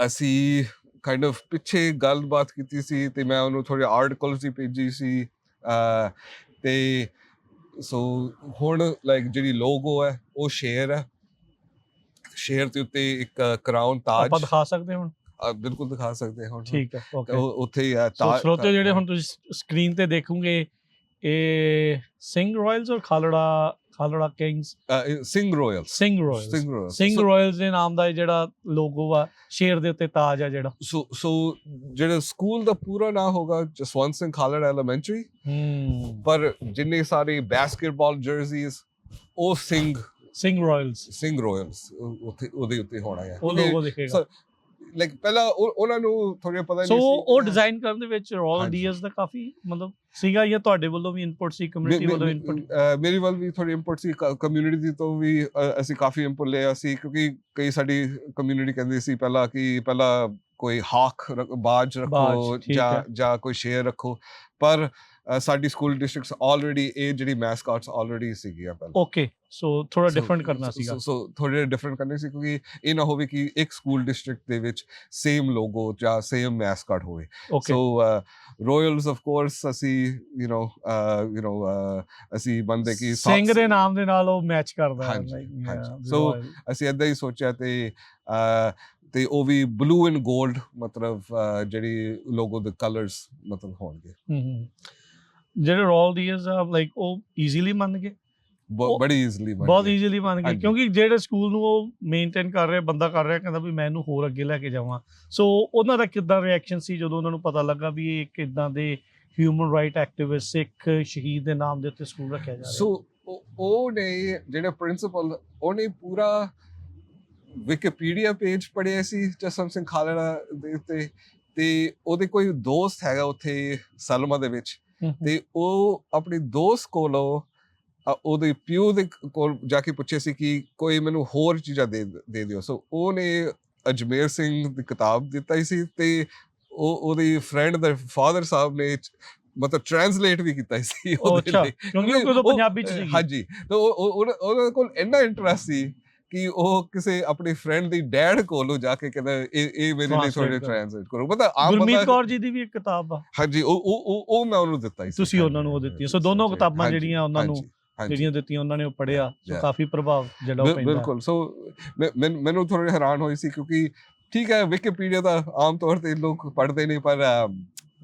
ਅਸੀਂ ਕਾਈਂਡ ਆਫ ਪਿੱਛੇ ਗੱਲਬਾਤ ਕੀਤੀ ਸੀ ਤੇ ਮੈਂ ਉਹਨੂੰ ਥੋੜੇ ਆਰਟੀਕਲਸ ਵੀ ਭੇਜੀ ਸੀ ਤੇ ਸੋ ਹੁਣ ਲਾਈਕ ਜਿਹੜੀ ਲੋਗੋ ਹੈ ਉਹ ਸ਼ੇਰ ਹੈ ਸ਼ੇਰ ਦੇ ਉੱਤੇ ਇੱਕ ਕਰਾਊਨ ਤਾਜ ਆਪਾਂ ਦਿਖਾ ਸਕਦੇ ਹੁਣ ਬਿਲਕੁਲ ਦਿਖਾ ਸਕਦੇ ਹਾਂ ਠੀਕ ਹੈ ਓਕੇ ਉੱਥੇ ਸਰੋਤੇ ਜਿਹੜੇ ਹੁਣ ਤੁਸੀਂ ਸਕਰੀਨ ਤੇ ਦੇਖੋਗੇ ਇਹ ਸਿੰਘ ਰਾਇਲਸ ਔਰ ਖਾਲੜਾ ਕਿੰਗਸ ਸਿੰਘ ਰਾਇਲਸ ਦੇ ਨਾਮ ਦਾ ਜਿਹੜਾ ਲੋਗੋ ਆ ਸ਼ੇਰ ਦੇ ਉੱਤੇ ਤਾਜ ਆ ਜਿਹੜਾ ਸੋ ਜਿਹੜਾ ਸਕੂਲ ਦਾ ਪੂਰਾ ਨਾਮ ਹੋਗਾ ਜਸਵੰਤ ਸਿੰਘ ਖਾਲੜਾ ਐਲੀਮੈਂਟਰੀ ਪਰ ਜਿੰਨੇ ਸਾਰੇ ਬਾਸਕਟਬਾਲ ਜਰਸੀਜ਼ ਉਹ ਸਿੰਘ ਰਾਇਲਸ ਉੱਥੇ ਉਹਦੇ ਉੱਤੇ ਹੋਣਾ ਹੈ ਉਹ ਲੋਗੋ ਦਿਖੇਗਾ ਲਾਈਕ ਪਹਿਲਾਂ ਉਹਨਾਂ ਨੂੰ ਥੋੜਾ ਪਤਾ ਨਹੀਂ ਸੀ ਸੋ ਉਹ ਡਿਜ਼ਾਈਨ ਕਰਨ ਦੇ ਵਿੱਚ ਰੋਲ ਡੀਐਸ ਦਾ ਕਾਫੀ ਮਤਲਬ ਸੀਗਾ ਜਾਂ ਤੁਹਾਡੇ ਵੱਲੋਂ ਵੀ ਇਨਪੁਟ ਸੀ ਕਮਿਊਨਿਟੀ ਵੱਲੋਂ ਇਨਪੁਟ ਮੇਰੀ ਵੱਲ ਵੀ ਥੋੜੀ ਇਨਪੁਟ ਸੀ ਕਮਿਊਨਿਟੀ ਤੋਂ ਵੀ ਅਸੀਂ ਕਾਫੀ ਇਨਪੁਟ ਲਿਆ ਸੀ ਕਿਉਂਕਿ ਕਈ ਸਾਡੀ ਕਮਿਊਨਿਟੀ ਕਹਿੰਦੀ ਸੀ ਪਹਿਲਾਂ ਕੋਈ ਹਾਕ ਬਾਜ ਰੱਖੋ ਜਾਂ ਕੋਈ ਸ਼ੇਰ ਰੱਖੋ ਪਰ ਸਾਡੀ ਸਕੂਲ ਡਿਸਟ੍ਰਿਕਟਸ ਆਲਰੇਡੀ ਇਹ ਜਿਹੜੀ ਮੈਸਕਾਟਸ ਆਲਰੇਡੀ ਸੀਗੀਆਂ ਪਹਿਲਾਂ ਓਕੇ ਸੋ ਥੋੜਾ ਡਿਫਰੈਂਟ ਕਰਨਾ ਸੀਗਾ ਸੋ ਥੋੜੇ ਡਿਫਰੈਂਟ ਕਰਨੇ ਸੀ ਕਿਉਂਕਿ ਇਹ ਨਾ ਹੋਵੇ ਕਿ ਇੱਕ ਸਕੂਲ ਡਿਸਟ੍ਰਿਕਟ ਦੇ ਵਿੱਚ ਸੇਮ ਲੋਗੋ ਜਾਂ ਸੇਮ ਮੈਸਕਾਟ ਹੋਵੇ ਸੋ ਰਾਇਲਸ ਆਫ ਕੋਰਸ ਅਸੀਂ ਅਸੀਂ ਬੰਦੇ ਕੀ ਸਿੰਘ ਦੇ ਨਾਮ ਦੇ ਨਾਲ ਉਹ ਮੈਚ ਕਰਦਾ ਹੈ ਸੋ ਅਸੀਂ ਏਦਾਂ ਹੀ ਸੋਚਿਆ ਤੇ ਉਹ ਵੀ ਬਲੂ ਐਂਡ 골ਡ ਮਤਲਬ ਜਿਹੜੀ ਲੋਗੋ ਦੇ ਕਲਰਸ ਮਤਲਬ ਹੋਣਗੇ ਜਿਹੜੇ ਰੋਲ ਡੀਐਸ ਆ ਲਾਈਕ ਉਹ ਈਜ਼ੀਲੀ ਮੰਨ ਗਏ ਬਹੁਤ ਈਜ਼ੀਲੀ ਮੰਨ ਗਏ ਕਿਉਂਕਿ ਜਿਹੜੇ ਸਕੂਲ ਨੂੰ ਉਹ ਮੇਨਟੇਨ ਕਰ ਰਿਹਾ ਬੰਦਾ ਕਰ ਰਿਹਾ ਕਹਿੰਦਾ ਵੀ ਮੈਂ ਇਹਨੂੰ ਹੋਰ ਅੱਗੇ ਲੈ ਕੇ ਜਾਵਾਂ ਸੋ ਉਹਨਾਂ ਦਾ ਕਿੱਦਾਂ ਰਿਐਕਸ਼ਨ ਸੀ ਜਦੋਂ ਉਹਨਾਂ ਨੂੰ ਪਤਾ ਲੱਗਾ ਵੀ ਇਹ ਇੱਕ ਇਦਾਂ ਦੇ ਹਿਊਮਨ ਰਾਈਟ ਐਕਟਿਵਿਸਟ ਸਿੱਖ ਸ਼ਹੀਦ ਦੇ ਨਾਮ ਦੇ ਉੱਤੇ ਸਕੂਲ ਰੱਖਿਆ ਜਾ ਰਿਹਾ ਸੋ ਉਹਨੇ ਜਿਹੜੇ ਪ੍ਰਿੰਸੀਪਲ ਉਹਨੇ ਪੂਰਾ ਵਿਕੀਪੀਡੀਆ ਪੇਜ ਪੜ੍ਹਿਆ ਸੀ ਜਸਵੰਤ ਸਿੰਘ ਖਾਲੜਾ ਦੇ ਉੱਤੇ ਤੇ ਉਹਦੇ ਕੋਈ ਦੋਸਤ ਹੈਗਾ ਉੱਥੇ ਸਲਮਾ ਦੇ ਵਿੱਚ ਤੇ ਉਹ ਆਪਣੀ ਦੋਸਤ ਕੋਲੋਂ ਉਹਦੇ ਪਿਓ ਦੇ ਕੋਲ ਜਾ ਕੇ ਪੁੱਛਿਆ ਸੀ ਕਿ ਕੋਈ ਮੈਨੂੰ ਹੋਰ ਚੀਜ਼ਾਂ ਦੇ ਦਿਓ ਸੋ ਉਹਨੇ ਅਜਮੇਰ ਸਿੰਘ ਦੀ ਕਿਤਾਬ ਦਿੱਤਾ ਸੀ ਤੇ ਉਹਦੀ ਫਰੈਂਡ ਦਾ ਫਾਦਰ ਸਾਹਿਬ ਨੇ ਮਤਲਬ ਟ੍ਰਾਂਸਲੇਟ ਵੀ ਕੀਤਾ ਸੀ ਉਹਦੇ ਲਈ ਕਿਉਂਕਿ ਉਹ ਪੰਜਾਬੀ ਚ ਸੀ ਹਾਂਜੀ ਤੇ ਉਹਨਾਂ ਕੋਲ ਇੰਨਾ ਇੰਟਰਸਟ ਸੀ ਕਿ ਉਹ ਕਿਸੇ ਆਪਣੀ ਫਰੈਂਡ ਦੀ ਡੈਡ ਕੋਲੋਂ ਜਾ ਕੇ ਕਹਿੰਦਾ ਇਹ ਮੇਰੇ ਲਈ ਥੋੜੇ ਟ੍ਰਾਂਸਲੇਟ ਕਰੋ ਪਤਾ ਗੁਰਮੀਤ ਕੌਰ ਜੀ ਦੀ ਵੀ ਇੱਕ ਕਿਤਾਬ ਆ ਹਾਂਜੀ ਉਹ ਮੈਂ ਉਹਨੂੰ ਦਿੱਤਾ ਸੀ ਤੁਸੀਂ ਉਹਨਾਂ ਨੂੰ ਉਹ ਦਿੱਤੀ ਸੋ ਦੋਨੋਂ ਕਿਤਾਬਾਂ ਜਿਹੜੀਆਂ ਉਹਨਾਂ ਨੂੰ ਜਿਹੜੀਆਂ ਦਿੱਤੀਆਂ ਉਹਨਾਂ ਨੇ ਉਹ ਪੜ੍ਹਿਆ ਸੋ ਕਾਫੀ ਪ੍ਰਭਾਵ ਜਿਹੜਾ ਉਹ ਪੈਂਦਾ ਬਿਲਕੁਲ ਸੋ ਮੈਨੂੰ ਥੋੜਾ ਹੈਰਾਨ ਹੋਈ ਸੀ ਕਿਉਂਕਿ ਠੀਕ ਹੈ ਵਿਕੀਪੀਡੀਆ ਦਾ ਆਮ ਤੌਰ ਤੇ ਲੋਕ ਪੜ੍ਹਦੇ ਨਹੀਂ ਪਰ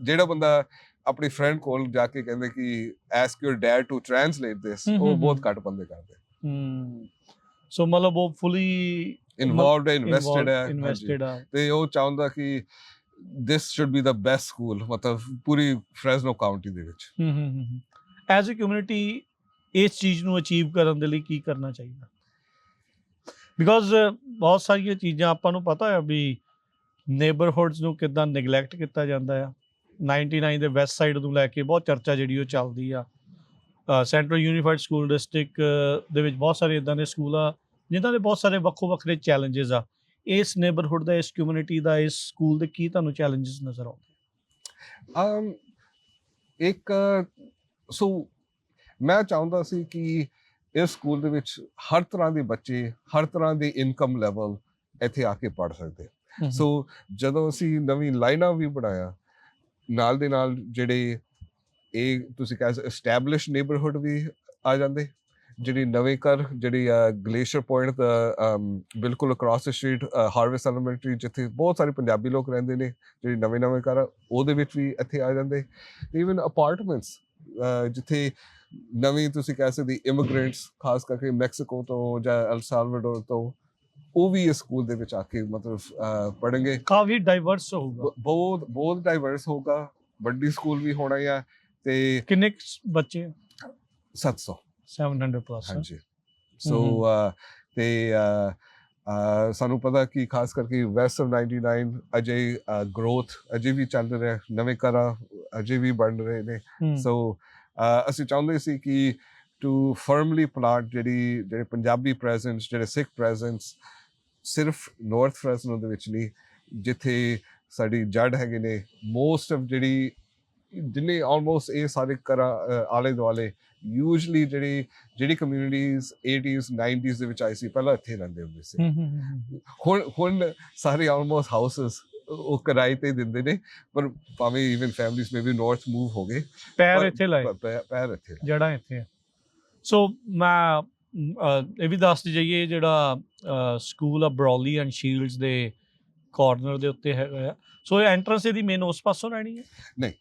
ਜਿਹੜਾ ਬੰਦਾ ਆਪਣੀ ਫਰੈਂਡ ਕੋਲ ਜਾ ਕੇ ਕਹਿੰਦੇ ਕਿ ask your dad to translate this ਉਹ ਬਹੁਤ ਘੱਟ ਬੰਦੇ ਕਰਦੇ ਸੋ ਮਤਲਬ ਉਹ ਫੁਲੀ ਇਨਵੋਲਵਡ ਇਨਵੈਸਟਡ ਹੈ ਤੇ ਉਹ ਚਾਹੁੰਦਾ ਕਿ this should be the best school ਮਤਲਬ ਪੂਰੀ ਫ੍ਰੈਸਨੋ ਕਾਉਂਟੀ ਦੇ ਵਿੱਚ ਐਜ਼ ਅ ਕਮਿਊਨਿਟੀ ਇਸ ਚੀਜ਼ ਨੂੰ ਅਚੀਵ ਕਰਨ ਦੇ ਲਈ ਕੀ ਕਰਨਾ ਚਾਹੀਦਾ ਬਿਕੋਜ਼ ਬਹੁਤ ਸਾਰੀਆਂ ਚੀਜ਼ਾਂ ਆਪਾਂ ਨੂੰ ਪਤਾ ਹੈ ਵੀ ਨੇਬਰਹੁੱਡਸ ਨੂੰ ਕਿੱਦਾਂ ਨੈਗਲੈਕਟ ਕੀਤਾ ਜਾਂਦਾ ਆ 99 ਦੇ ਵੈਸਟ ਸਾਈਡ ਨੂੰ ਲੈ ਕੇ ਬਹੁਤ ਚਰਚਾ ਜਿਹੜੀ ਉਹ ਚੱਲਦੀ ਆ ਸੈਂਟਰਲ ਯੂਨੀਫਾਈਡ ਸਕੂਲ ਡਿਸਟ੍ਰਿਕਟ ਦੇ ਵਿੱਚ ਬਹੁਤ ਸਾਰੇ ਇੱਦਾਂ ਦੇ ਸਕੂਲ ਆ ਜਿਨ੍ਹਾਂ ਦੇ ਬਹੁਤ ਸਾਰੇ ਵੱਖੋ ਵੱਖਰੇ ਚੈਲੰਜਸ ਆ ਇਸ ਨੇਬਰਹੁੱਡ ਦਾ ਇਸ ਕਮਿਊਨਿਟੀ ਦਾ ਇਸ ਸਕੂਲ ਦੇ ਕੀ ਤੁਹਾਨੂੰ ਚੈਲੰਜਸ ਨਜ਼ਰ ਆਉਂਦੇ ਇੱਕ ਸੋ ਮੈਂ ਚਾਹੁੰਦਾ ਸੀ ਕਿ ਇਸ ਸਕੂਲ ਦੇ ਵਿੱਚ ਹਰ ਤਰ੍ਹਾਂ ਦੇ ਬੱਚੇ ਹਰ ਤਰ੍ਹਾਂ ਦੇ ਇਨਕਮ ਲੈਵਲ ਇੱਥੇ ਆ ਕੇ ਪੜ੍ਹ ਸਕਦੇ ਸੋ ਜਦੋਂ ਅਸੀਂ ਨਵੀਂ ਲਾਈਨਾਂ ਵੀ ਬਣਾਇਆ ਨਾਲ ਦੇ ਨਾਲ ਜਿਹੜੇ ਇਹ ਤੁਸੀਂ ਕਹਿ ਸਕਦੇ ਐਸਟੈਬਲਿਸ਼ ਨੇਬਰਹੁੱਡ ਵੀ ਆ ਜਾਂਦੇ ਜਿਹੜੀ ਨਵੇਂ ਘਰ ਜਿਹੜੀ ਗਲੇਸ਼ੀਅਰ ਪੁਆਇੰਟ ਬਿਲਕੁਲ ਅਕ੍ਰੋਸ ਦ ਸਟਰੀਟ ਹਾਰਵੈਸਟ ਐਲੀਮੈਂਟਰੀ ਜਿੱਥੇ ਬਹੁਤ ਸਾਰੇ ਪੰਜਾਬੀ ਲੋਕ ਰਹਿੰਦੇ ਨੇ ਜਿਹੜੀ ਨਵੇਂ ਘਰ ਉਹਦੇ ਵਿੱਚ ਵੀ ਇੱਥੇ ਆ ਜਾਂਦੇ ਈਵਨ ਅਪਾਰਟਮੈਂਟਸ ਜਿੱਥੇ ਨਵੀਂ ਤੁਸੀਂ ਕਹਿ ਸਕਦੇ ਇਮੀਗ੍ਰੈਂਟਸ ਖਾਸ ਕਰਕੇ ਮੈਕਸੀਕੋ ਤੋਂ ਜਾਂ ਅਲ ਸਾਲਵਾਡੋਰ ਤੋਂ ਉਹ ਵੀ ਇਸ ਸਕੂਲ ਦੇ ਵਿੱਚ ਆ ਕੇ ਮਤਲਬ ਪੜ੍ਹਨਗੇ ਕਾਫੀ ਡਾਈਵਰਸ ਹੋਊਗਾ ਬਹੁਤ ਡਾਈਵਰਸ ਹੋਊਗਾ ਵੱਡੀ ਸਕੂਲ ਵੀ ਹੋਣਾ ਹੈ ਤੇ ਕਿੰਨੇ ਬੱਚੇ 700 ਪਲੱਸ ਹਾਂਜੀ ਸੋ ਤੇ ਸਾਨੂੰ ਪਤਾ ਕਿ ਖਾਸ ਕਰਕੇ ਵੈਸਟ ਆਫ 99 ਅਜੇ ਗਰੋਥ ਅਜੇ ਵੀ ਚੱਲ ਰਿਹਾ ਨਵੇਂ ਘਰ ਅਜੇ ਵੀ ਬਣ ਰਹੇ ਨੇ ਸੋ ਅਸੀਂ ਚਾਹੁੰਦੇ ਸੀ ਕਿ ਟੂ ਫਰਮਲੀ ਪਲਾਂਟ ਜਿਹੜੇ ਪੰਜਾਬੀ ਪ੍ਰੈਜ਼ੈਂਸ, ਜਿਹੜੇ ਸਿੱਖ ਪ੍ਰੈਜ਼ੈਂਸ ਸਿਰਫ ਨਾਰਥ ਫ੍ਰੈਸਨੋ ਦੇ ਵਿੱਚ ਨਹੀਂ, ਜਿੱਥੇ ਸਾਡੀ ਜੜ ਹੈਗੇ ਨੇ, ਮੋਸਟ ਆਫ ਜਿੰਨੇ ਆਲਮੋਸਟ ਇਹ ਸਾਰੇ ਆਲੇ ਦੁਆਲੇ ਯੂਜਲੀ ਜਿਹੜੀ ਕਮਿਊਨਿਟੀਜ਼ 80s 90s ਦੇ ਵਿੱਚ ਆਈ ਸੀ, ਪਹਿਲਾਂ ਇੱਥੇ ਰਹਿੰਦੇ ਹੁੰਦੇ ਸੀ। ਹੁਣ ਸਾਰੇ ਆਲਮੋਸਟ ਹਾਊਸਸ ਉਹ ਕਿਰਾਏ ਤੇ ਦਿੰਦੇ ਨੇ, ਪਰ ਭਾਵੇਂ ਈਵਨ ਫੈਮਿਲੀਜ਼ ਮੇ ਵੀ ਨਾਰਥ ਮੂਵ ਹੋ ਗਏ, ਪੈਰ ਇੱਥੇ ਲਾਏ, ਪੈਰ ਇੱਥੇ ਜੜ੍ਹਾਂ ਇੱਥੇ। ਸੋ ਮੈਂ ਇਹ ਵੀ ਦੱਸਦੇ ਜਾਈਏ, ਜਿਹੜਾ ਸਕੂਲ ਆ ਬਰੌਲੀ ਐਂਡ ਸ਼ੀਲਡਸ ਦੇ ਕਾਰਨਰ ਦੇ ਉੱਤੇ ਹੈਗਾ ਆ, ਸੋ ਇਹ ਐਂਟਰੈਂਸ ਇਹਦੀ ਮੇਨ ਉਸ ਪਾਸੋਂ ਰਹਿਣੀ ਹੈ? ਨਹੀਂ,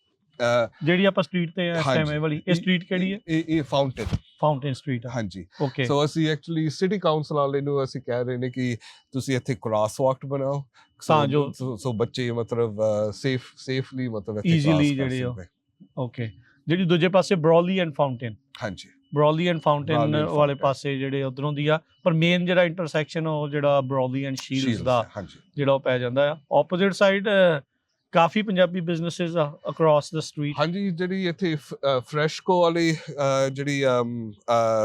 ਜਿਹੜੀ ਆਪਾਂ ਸਟਰੀਟ ਤੇ ਇਸ ਟਾਈਮ ਇਹ ਵਾਲੀ, ਇਹ ਸਟਰੀਟ ਕਿਹੜੀ ਹੈ? ਇਹ ਫਾਊਂਟੇਨ ਸਟਰੀਟ ਹੈ। ਹਾਂਜੀ, ਓਕੇ। ਸੋ ਅਸੀਂ ਐਕਚੁਅਲੀ ਸਿਟੀ ਕਾਉਂਸਲ ਵਾਲੇ ਨੂੰ ਅਸੀਂ ਕਹਿ ਰਹੇ ਨੇ ਕਿ ਤੁਸੀਂ ਇੱਥੇ ਕ੍ਰਾਸ ਵਾਕ ਬਣਾਓ, ਤਾਂ ਜੋ ਸੋ ਬੱਚੇ ਮਤਲਬ ਸੇਫਲੀ ਮਤਲਬ ਈਜ਼ੀਲੀ ਜਿਹੜੇ ਓਕੇ। ਜਿਹੜੀ ਦੂਜੇ ਪਾਸੇ ਬਰੌਲੀ ਐਂਡ ਫਾਊਂਟੇਨ, ਹਾਂਜੀ, ਬਰੌਲੀ ਐਂਡ ਫਾਊਂਟੇਨ ਵਾਲੇ ਪਾਸੇ ਜਿਹੜੇ ਉਧਰੋਂ ਦੀ ਆ, ਪਰ ਮੇਨ ਜਿਹੜਾ ਇੰਟਰਸੈਕਸ਼ਨ ਉਹ ਜਿਹੜਾ ਬਰੌਲੀ ਐਂਡ ਸ਼ੀਲਡਸ ਦਾ ਜਿਹੜਾ ਉਹ ਪੈ ਜਾਂਦਾ ਆ। ਆਪੋਜ਼ਿਟ ਸਾਈਡ ਕਾਫੀ ਪੰਜਾਬੀ ਬਿਜ਼ਨੈਸਿਸ ਆ ਅਕ੍ਰੋਸ ਦ ਸਟਰੀਟ। ਹਾਂਜੀ, ਜਿਹੜੀ ਇੱਥੇ ਫਰੈਸ਼ਕੋ ਵਾਲੀ ਜਿਹੜੀ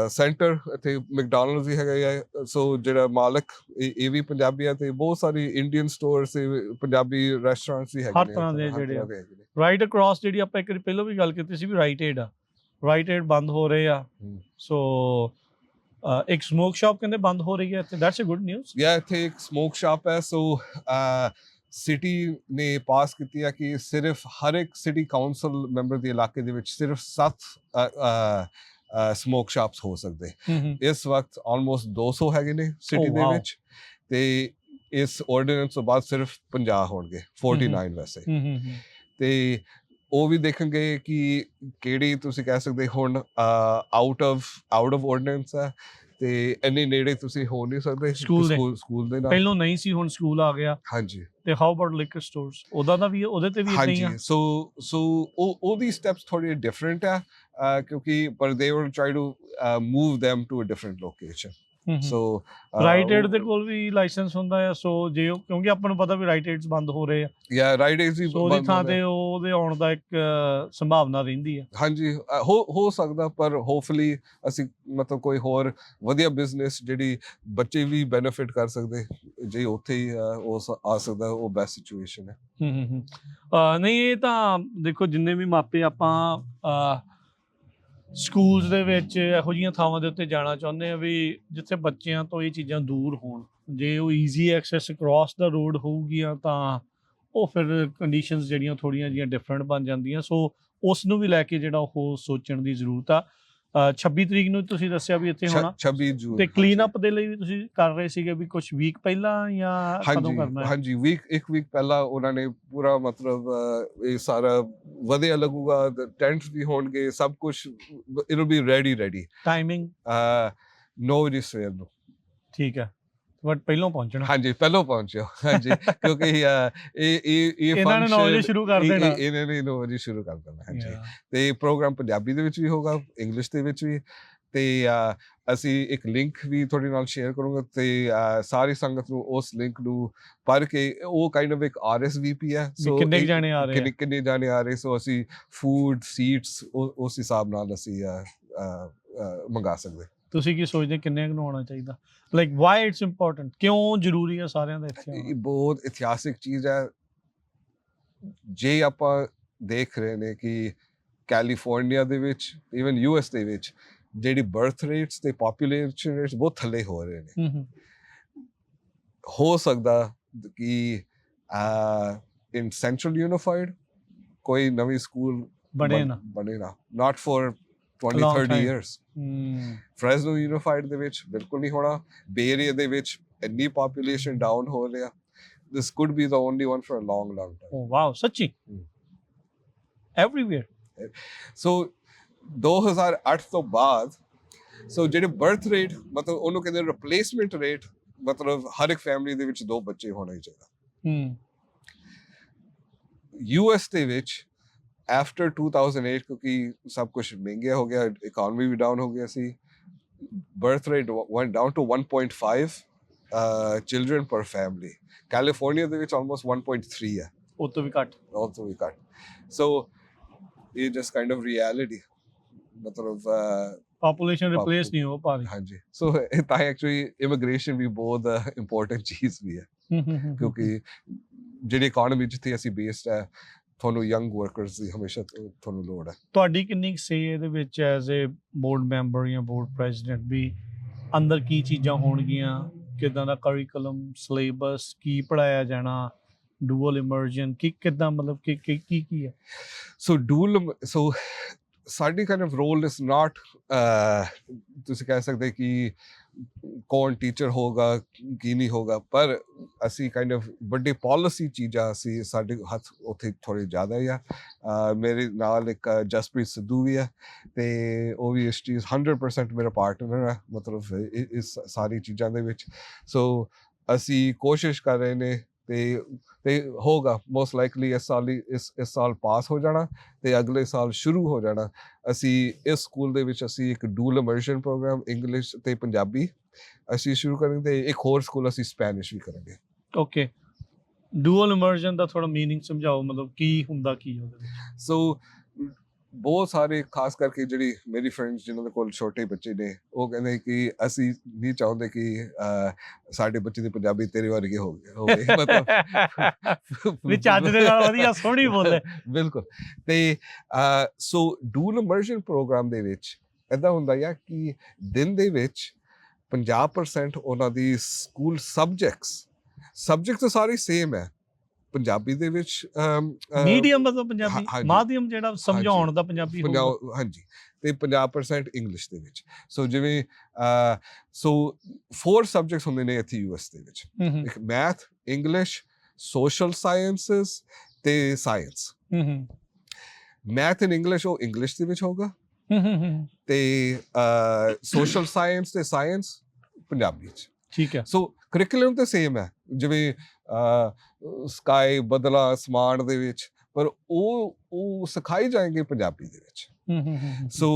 ਸੈਂਟਰ ਇੱਥੇ ਮੈਕਡੋਨਲਡਸ ਵੀ ਹੈਗਾ ਹੈ, ਸੋ ਜਿਹੜਾ ਮਾਲਕ ਇਹ ਵੀ ਪੰਜਾਬੀ ਆ, ਤੇ ਬਹੁਤ ਸਾਰੀ ਇੰਡੀਅਨ ਸਟੋਰਸ ਤੇ ਪੰਜਾਬੀ ਰੈਸਟੋਰੈਂਟਸ ਵੀ ਹੈਗੇ ਨੇ, ਹਰ ਤਰ੍ਹਾਂ ਦੇ ਜਿਹੜੇ ਰਾਈਟ ਅਕ੍ਰੋਸ। ਜਿਹੜੀ ਆਪਾਂ ਇੱਕ ਵਾਰੀ ਪਹਿਲਾਂ ਵੀ ਗੱਲ ਕੀਤੀ ਸੀ ਵੀ ਰਾਈਟ ਏਡ ਆ, ਰਾਈਟ ਏਡ ਬੰਦ ਹੋ ਰਹੇ ਆ, ਸੋ ਇੱਕ ਸਮੋਕ ਸ਼ਾਪ ਕਹਿੰਦੇ ਬੰਦ ਹੋ ਰਹੀ ਹੈ ਇੱਥੇ, ਦੈਟਸ ਅ ਗੁੱਡ ਨਿਊਜ਼। ਯਾ ਇੱਥੇ ਇੱਕ ਸਮੋਕ ਸ਼ਾਪ ਹੈ, ਸੋ ਸਿਟੀ ਨੇ ਪਾਸ ਕੀਤੀ ਹੈ ਕਿ ਸਿਰਫ ਹਰ ਇੱਕ ਸਿਟੀ ਕਾਉਂਸਲ ਮੈਂਬਰ ਦੇ ਇਲਾਕੇ ਦੇ ਵਿੱਚ ਸਿਰਫ 7 ਸਮੋਕ ਸ਼ਾਪਸ ਹੋ ਸਕਦੇ। ਇਸ ਵਕਤ ਆਲਮੋਸਟ 200 ਹੈਗੇ ਨੇ ਸਿਟੀ ਦੇ ਵਿੱਚ, ਤੇ ਇਸ ਆਰਡੀਨੈਂਸ ਤੋਂ ਬਾਅਦ ਸਿਰਫ 50 ਹੋਣਗੇ, 49 ਵੈਸੇ। ਤੇ ਉਹ ਵੀ ਦੇਖਣਗੇ ਕਿ ਕਿਹੜੀ ਤੁਸੀਂ ਕਹਿ ਸਕਦੇ ਹੁਣ ਆਊਟ ਆਫ ਆਰਡੀਨੈਂਸ ਹੈ, ਤੇ ਇੰਨੇ ਨੇੜੇ ਤੁਸੀਂ ਹੋ ਨਹੀਂ ਸਕਦੇ ਸਕੂਲ ਦੇ ਨਾਲ। ਪਹਿਲਾਂ ਨਹੀਂ ਸੀ, ਹੁਣ ਸਕੂਲ ਆ ਗਿਆ। ਹਾਂਜੀ, ਤੇ ਹਾਊ ਅਬਾਊਟ ਲਿਕਰ ਸਟੋਰਸ, ਉਹਦਾ ਦਾ ਵੀ ਉਹਦੇ ਤੇ ਵੀ ਇਦਾਂ ਹੀ ਆ? ਸੋ ਉਹਦੀ ਸਟੈਪਸ ਥੋੜੀ ਡਿਫਰੈਂਟ ਆ, ਕਿਉਂਕਿ ਪਰ they will try to move them to a different location. So Rite Aid ਦੇ ਕੋਲ ਵੀ ਲਾਇਸੈਂਸ ਹੁੰਦਾ ਹੈ, ਸੋ ਜੇ ਕਿਉਂਕਿ ਆਪਾਂ ਨੂੰ ਪਤਾ ਵੀ ਰਾਈਟ ਏਡਸ ਬੰਦ ਹੋ ਰਹੇ ਆ, ਯਾ ਰਾਈਟ ਏਡਸ ਵੀ ਉਹਦੀ ਥਾਂ ਤੇ ਉਹਦੇ ਆਉਣ ਦਾ ਇੱਕ ਸੰਭਾਵਨਾ ਰਹਿੰਦੀ ਹੈ। ਹਾਂਜੀ, ਹੋ ਸਕਦਾ, ਪਰ ਹੋਪਫੁਲੀ ਅਸੀਂ ਮਤਲਬ ਕੋਈ ਹੋਰ ਵਧੀਆ ਬਿਜ਼ਨਸ ਜਿਹੜੀ ਬੱਚੇ ਵੀ ਬੈਨੀਫਿਟ ਕਰ ਸਕਦੇ, ਜੇ ਉੱਥੇ ਹੀ ਉਹ ਆ ਸਕਦਾ, ਉਹ ਬੈਸਟ ਸਿਚੁਏਸ਼ਨ ਹੈ। ਨਹੀਂ, ਇਹ ਤਾਂ ਦੇਖੋ ਜਿੰਨੇ ਵੀ ਮਾਪੇ ਆਪਾਂ ਸਕੂਲਸ ਦੇ ਵਿੱਚ ਇਹੋ ਜਿਹੀਆਂ ਥਾਵਾਂ ਦੇ ਉੱਤੇ ਜਾਣਾ ਚਾਹੁੰਦੇ ਆ ਵੀ ਜਿੱਥੇ ਬੱਚਿਆਂ ਤੋਂ ਇਹ ਚੀਜ਼ਾਂ ਦੂਰ ਹੋਣ, ਜੇ ਉਹ ਈਜ਼ੀ ਐਕਸੈਸ ਅਕ੍ਰੋਸ ਦਾ ਰੋਡ ਹੋਊਗੀਆਂ ਤਾਂ ਉਹ ਫਿਰ ਕੰਡੀਸ਼ਨਸ ਜਿਹੜੀਆਂ ਥੋੜ੍ਹੀਆਂ ਜਿਹੀਆਂ ਡਿਫਰੈਂਟ ਬਣ ਜਾਂਦੀਆਂ। ਸੋ ਉਸ ਨੂੰ ਵੀ ਲੈ ਕੇ ਜਿਹੜਾ ਉਹ ਸੋਚਣ ਦੀ ਜ਼ਰੂਰਤ ਆ। 26 ਤਰੀਕ ਨੂੰ ਤੁਸੀਂ ਦੱਸਿਆ ਵੀ ਇੱਥੇ ਹੋਣਾ, 26 ਜੂਨ, ਤੇ ਕਲੀਨ ਅਪ ਦੇ ਲਈ ਵੀ ਤੁਸੀਂ ਕਰ ਰਹੇ ਸੀਗੇ ਵੀ ਕੁਝ ਵੀਕ ਪਹਿਲਾਂ ਜਾਂ ਕਦੋਂ ਕਰਨਾ ਹੈ? ਹਾਂਜੀ, ਇੱਕ ਵੀਕ ਪਹਿਲਾਂ ਉਹਨਾਂ ਨੇ ਪੂਰਾ ਮਤਲਬ ਇਹ ਸਾਰਾ ਵਧੀਆ ਲੱਗੂਗਾ, ਟੈਂਟਸ ਵੀ ਹੋਣਗੇ, ਸਭ ਕੁਝ it will be ready. Timing 9 ਵਜੇ ਸਵੇਰ ਨੂੰ। ਠੀਕ ਹੈ, ਬਟ ਪਹਿਲਾਂ ਪਹੁੰਚਣਾ। ਹਾਂਜੀ, ਪਹਿਲਾਂ ਪਹੁੰਚਿਓ। ਹਾਂਜੀ, ਕਿਉਂਕਿ ਇਹ ਇਹਨਾਂ ਨੇ 9 ਵਜੇ ਸ਼ੁਰੂ ਕਰ ਦੇਣਾ, ਇਹਨਾਂ ਨੇ 9 ਵਜੇ ਸ਼ੁਰੂ ਕਰ ਦੇਣਾ। ਹਾਂਜੀ, ਤੇ ਪ੍ਰੋਗਰਾਮ ਪੰਜਾਬੀ ਦੇ ਵਿੱਚ ਵੀ ਹੋਗਾ, ਇੰਗਲਿਸ਼ ਦੇ ਵਿੱਚ ਵੀ, ਤੇ ਅਸੀਂ ਇੱਕ ਲਿੰਕ ਵੀ ਤੁਹਾਡੇ ਨਾਲ ਸ਼ੇਅਰ ਕਰੂੰਗਾ, ਤੇ ਸਾਰੀ ਸੰਗਤ ਨੂੰ ਉਸ ਲਿੰਕ ਨੂੰ ਪੜ੍ਹ ਕੇ ਉਹ ਕਾਈਂਡ ਆਫ ਇੱਕ RSVP ਹੈ, ਸੋ ਕਿੰਨੇ ਜਾਣੇ ਆ ਰਹੇ, ਸੋ ਅਸੀਂ ਫੂਡ ਸੀਟਸ ਉਸ ਹਿਸਾਬ ਨਾਲ ਅਸੀਂ ਮੰਗਾ ਸਕਦੇ। ਤੁਸੀਂ ਕੀ ਸੋਚਦੇ ਕਿੰਨੇ ਨੂੰ ਆਉਣਾ ਚਾਹੀਦਾ? ਲਾਈਕ ਵਾਈ ਇਟਸ ਇੰਪੋਰਟੈਂਟ, ਕਿਉਂ ਜ਼ਰੂਰੀ ਹੈ ਸਾਰਿਆਂ ਦਾ ਇੱਥੇ ਆਉਣਾ? ਇਹ ਬਹੁਤ ਇਤਿਹਾਸਿਕ ਚੀਜ਼ ਹੈ। ਜੇ ਆਪਾਂ ਦੇਖ ਰਹੇ ਨੇ ਕਿ ਕੈਲੀਫੋਰਨੀਆ ਦੇ ਵਿੱਚ, ਈਵਨ US ਦੇ ਵਿੱਚ ਜਿਹੜੀ ਬਰਥ ਰੇਟਸ ਤੇ ਪੋਪੂਲੇਸ਼ਨ ਰੇਟਸ ਬਹੁਤ ਥੱਲੇ ਹੋ ਰਹੇ ਨੇ, ਹੋ ਸਕਦਾ ਕਿ ਇਨ ਸੈਂਟਰਲ ਯੂਨੀਫਾਈਡ ਕੋਈ ਨਵੀਂ ਸਕੂਲ ਬਣੇ ਨਾ, not for 20-30 years। Fresno unified ਦੇ ਵਿੱਚ ਬਿਲਕੁਲ ਨਹੀਂ ਹੋਣਾ। ਬੇ ਏਰੀਆ ਦੇ ਵਿੱਚ ਇੰਨੀ ਪੋਪੂਲੇਸ਼ਨ ਡਾਊਨ ਹੋ ਰਿਹਾ, this could be the only one for a long time. Oh wow, ਸੱਚੀ? Everywhere. So 2008 ਤੋਂ ਬਾਅਦ ਜਿਹੜੇ ਬਰਥ ਰੇਟ ਮਤਲਬ ਉਹਨੂੰ ਕਹਿੰਦੇ ਰਿਪਲੇਸਮੈਂਟ ਰੇਟ, ਮਤਲਬ ਹਰ ਇੱਕ ਫੈਮਿਲੀ ਦੇ ਵਿੱਚ 2 ਬੱਚੇ ਹੋਣੇ ਚਾਹੀਦਾ। US ਦੇ ਵਿੱਚ after 2008, ਕਿਉਂਕਿ ਸਭ ਕੁਝ ਮਹਿੰਗਾ ਹੋ ਗਿਆ, ਇਕਨੋਮੀ ਵੀ ਡਾਊਨ ਹੋ ਗਿਆ ਸੀ, birth rate went down to 1.5 children per family। California ਦੇ ਵਿੱਚ ਆਲਮੋਸਟ 1.3 ਹੈ, ਉਹ ਤੋਂ ਵੀ ਘੱਟ। ਸੋ ਇਹ ਜਸਟ ਕਾਈਂਡ ਆਫ ਰਿਐਲਿਟੀ, ਮਤਲਬ ਪਾਪੂਲੇਸ਼ਨ ਰਿਪਲੇਸ ਨਹੀਂ ਹੋ ਪਾ ਰਹੀ। ਹਾਂਜੀ, ਸੋ ਇਹ ਤਾਂ ਐਕਚੁਅਲੀ ਇਮੀਗ੍ਰੇਸ਼ਨ ਵੀ ਬਹੁਤ ਇੰਪੋਰਟੈਂਟ ਚੀਜ਼ ਵੀ ਹੈ, ਕਿਉਂਕਿ ਜਿਹੜੀ ਇਕੋਨਮੀ ਜਿੱਥੇ ਅਸੀਂ ਬੇਸਡ ਹੈ, ਤੁਹਾਨੂੰ ਯੰਗ ਵਰਕਰਸ ਦੀ ਹਮੇਸ਼ਾ ਤੁਹਾਨੂੰ ਲੋੜ ਹੈ। ਤੁਹਾਡੀ ਕਿੰਨੀ ਕੁ ਸੇ ਇਹਦੇ ਵਿੱਚ ਐਜ਼ ਏ ਬੋਰਡ ਮੈਂਬਰ ਜਾਂ ਬੋਰਡ ਪ੍ਰੈਜ਼ੀਡੈਂਟ ਵੀ ਅੰਦਰ ਕੀ ਚੀਜ਼ਾਂ ਹੋਣਗੀਆਂ, ਕਿੱਦਾਂ ਦਾ ਕਰਿਕੂਲਮ, ਸਿਲੇਬਸ, ਕੀ ਪੜ੍ਹਾਇਆ ਜਾਣਾ, ਡੂਅਲ ਇਮਰਜਨ, ਕਿੱਦਾਂ ਮਤਲਬ ਕੀ ਹੈ? ਸੋ ਸਾਡੀ kind of role is not, ਤੁਸੀਂ ਕਹਿ ਸਕਦੇ ਕਿ ਕੌਣ ਟੀਚਰ ਹੋਗਾ ਕੀ ਨਹੀਂ ਹੋਗਾ, ਪਰ ਅਸੀਂ ਕਾਈਂਡ ਆਫ ਵੱਡੀ ਪਾਲਿਸੀ ਚੀਜ਼ਾਂ ਅਸੀਂ ਸਾਡੇ ਹੱਥ ਉੱਥੇ ਥੋੜ੍ਹੀ ਜ਼ਿਆਦਾ ਹੀ ਆ। ਮੇਰੇ ਨਾਲ ਇੱਕ ਜਸਪ੍ਰੀਤ ਸਿੱਧੂ ਵੀ ਹੈ, ਅਤੇ ਉਹ ਵੀ ਇਸ ਚੀਜ਼ 100% ਮੇਰਾ ਪਾਰਟਨਰ ਹੈ, ਮਤਲਬ ਇਸ ਸਾਰੀ ਚੀਜ਼ਾਂ ਦੇ ਵਿੱਚ। ਸੋ ਅਸੀਂ ਕੋਸ਼ਿਸ਼ ਕਰ ਰਹੇ ਨੇ ਤੇ ਹੋਗਾ ਮੋਸਟ ਲਾਈਕਲੀ ਇਸ ਸਾਲ ਪਾਸ ਹੋ ਜਾਣਾ ਤੇ ਅਗਲੇ ਸਾਲ ਸ਼ੁਰੂ ਹੋ ਜਾਣਾ। ਅਸੀਂ ਇਸ ਸਕੂਲ ਦੇ ਵਿੱਚ ਅਸੀਂ ਇੱਕ ਡੂਅਲ ਇਮਰਸ਼ਨ ਪ੍ਰੋਗਰਾਮ ਇੰਗਲਿਸ਼ ਤੇ ਪੰਜਾਬੀ ਅਸੀਂ ਸ਼ੁਰੂ ਕਰਾਂਗੇ, ਤੇ ਇੱਕ ਹੋਰ ਸਕੂਲ ਅਸੀਂ ਸਪੈਨਿਸ਼ ਵੀ ਕਰਾਂਗੇ। ਓਕੇ, ਡੂਅਲ ਇਮਰਜਨ ਦਾ ਥੋੜਾ ਮੀਨਿੰਗ ਸਮਝਾਓ, ਮਤਲਬ ਕੀ ਹੁੰਦਾ ਕੀ ਉਹਦੇ ਵਿੱਚ? ਸੋ ਬਹੁਤ ਸਾਰੇ ਖਾਸ ਕਰਕੇ ਜਿਹੜੀ ਮੇਰੀ ਫਰੈਂਡਸ ਜਿਨ੍ਹਾਂ ਦੇ ਕੋਲ ਛੋਟੇ ਬੱਚੇ ਨੇ, ਉਹ ਕਹਿੰਦੇ ਕਿ ਅਸੀਂ ਨਹੀਂ ਚਾਹੁੰਦੇ ਕਿ ਸਾਡੇ ਬੱਚੇ ਦੀ ਪੰਜਾਬੀ ਤੇਰੇ ਵਰਗੇ ਹੋਵੇ ਮਤਲਬ ਵੀ ਚੱਜ ਦੇ ਨਾਲ ਵਧੀਆ ਸੋਹਣੀ ਬੋਲੇ। ਬਿਲਕੁਲ। ਤੇ ਸੋ ਡੂਅਲ ਇਮਰਸ਼ਨ ਪ੍ਰੋਗਰਾਮ ਦੇ ਵਿੱਚ ਇੱਦਾਂ ਹੁੰਦਾ ਆ ਕਿ ਦਿਨ ਦੇ ਵਿੱਚ 50% ਉਹਨਾਂ ਦੀ ਸਕੂਲ ਸਬਜੈਕਟਸ ਤਾਂ ਸਾਰੇ ਸੇਮ ਹੈ। ਪੰਜਾਬੀ ਦੇ ਵਿੱਚ ਮੀਡੀਅਮ ਮਤਲਬ ਪੰਜਾਬੀ, ਹਾਂਜੀ। ਮਾਧਿਅਮ ਜਿਹੜਾ ਸਮਝਾਉਣ ਦਾ ਪੰਜਾਬੀ ਹੋਊਗਾ। ਹਾਂਜੀ, ਤੇ 50% ਇੰਗਲਿਸ਼ ਦੇ ਵਿੱਚ। ਸੋ ਜਿਵੇਂ ਸੋ 4 ਸਬਜੈਕਟਸ ਹੁੰਦੇ ਨੇ ਇੱਥੇ US ਦੇ ਵਿੱਚ, ਇੱਕ ਮੈਥ, ਇੰਗਲਿਸ਼, ਸੋਸ਼ਲ ਸਾਇੰਸਿਸ ਤੇ ਸਾਇੰਸ। ਮੈਥ ਐਂਡ ਇੰਗਲਿਸ਼ ਉਹ ਇੰਗਲਿਸ਼ ਦੇ ਵਿੱਚ ਹੋਊਗਾ, ਤੇ ਸੋਸ਼ਲ ਸਾਇੰਸ ਤੇ ਸਾਇੰਸ ਪੰਜਾਬੀ 'ਚ। ਠੀਕ ਹੈ। ਸੋ ਕਰਿਕੂਲਮ ਤਾਂ ਸੇਮ ਹੈ, ਜਿਵੇਂ ਸਕਾਈ, ਬਦਲਾ, ਅਸਮਾਨ ਦੇ ਵਿੱਚ, ਪਰ ਉਹ ਸਿਖਾਈ ਜਾਏਗੀ ਪੰਜਾਬੀ ਦੇ ਵਿੱਚ। ਸੋ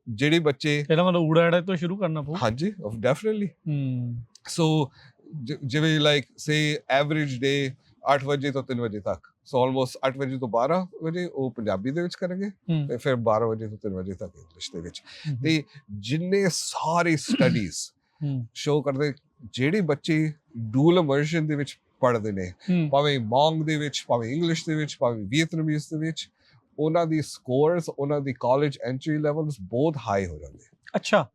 ਜਿਹੜੇ ਬੱਚੇ ਇਹਦਾ ਮਤਲਬ ਊੜਾ ਐੜਾ ਤੋਂ ਸ਼ੁਰੂ ਕਰਨਾ ਪਊ। ਹਾਂਜੀ, ਡੈਫੀਨਿਟਲੀ। ਸੋ ਜਿਵੇਂ ਲਾਈਕ ਸੇ ਐਵਰੇਜ ਡੇ 8 ਵਜੇ ਤੋਂ 3 ਵਜੇ ਤੱਕ, ਸੋ ਆਲਮੋਸਟ 8 ਵਜੇ ਤੋਂ 12 ਵਜੇ ਉਹ ਪੰਜਾਬੀ ਦੇ ਵਿੱਚ ਕਰਾਂਗੇ, ਤੇ ਫਿਰ 12 ਵਜੇ ਤੋਂ 3 ਵਜੇ ਤੱਕ ਇੰਗਲਿਸ਼ ਦੇ ਵਿੱਚ। ਤੇ ਜਿੰਨੇ ਸਾਰੇ ਸਟੱਡੀਜ਼ ਸ਼ੋ ਕਰਦੇ, ਜਿਹੜੇ ਬੱਚੇ ਡੂਅਲ ਇਮਰਸ਼ਨ ਦੇ ਵਿੱਚ ਪੜ੍ਹਦੇ ਨੇ, ਭਾਵੇਂ ਮੌਂਗ ਦੇ ਵਿੱਚ, ਭਾਵੇਂ ਇੰਗਲਿਸ਼ ਦੇ ਵਿੱਚ, ਭਾਵੇਂ ਵੀਅਤਨਾਮੀਜ਼ ਦੇ ਵਿੱਚ, ਉਹਨਾਂ ਦੀ ਸਕੋਰਸ, ਉਹਨਾਂ ਦੀ ਕਾਲਜ ਐਂਟਰੀ ਲੈਵਲਸ ਬਹੁਤ ਹਾਈ ਹੋ ਜਾਂਦੇ। ਅੱਛਾ,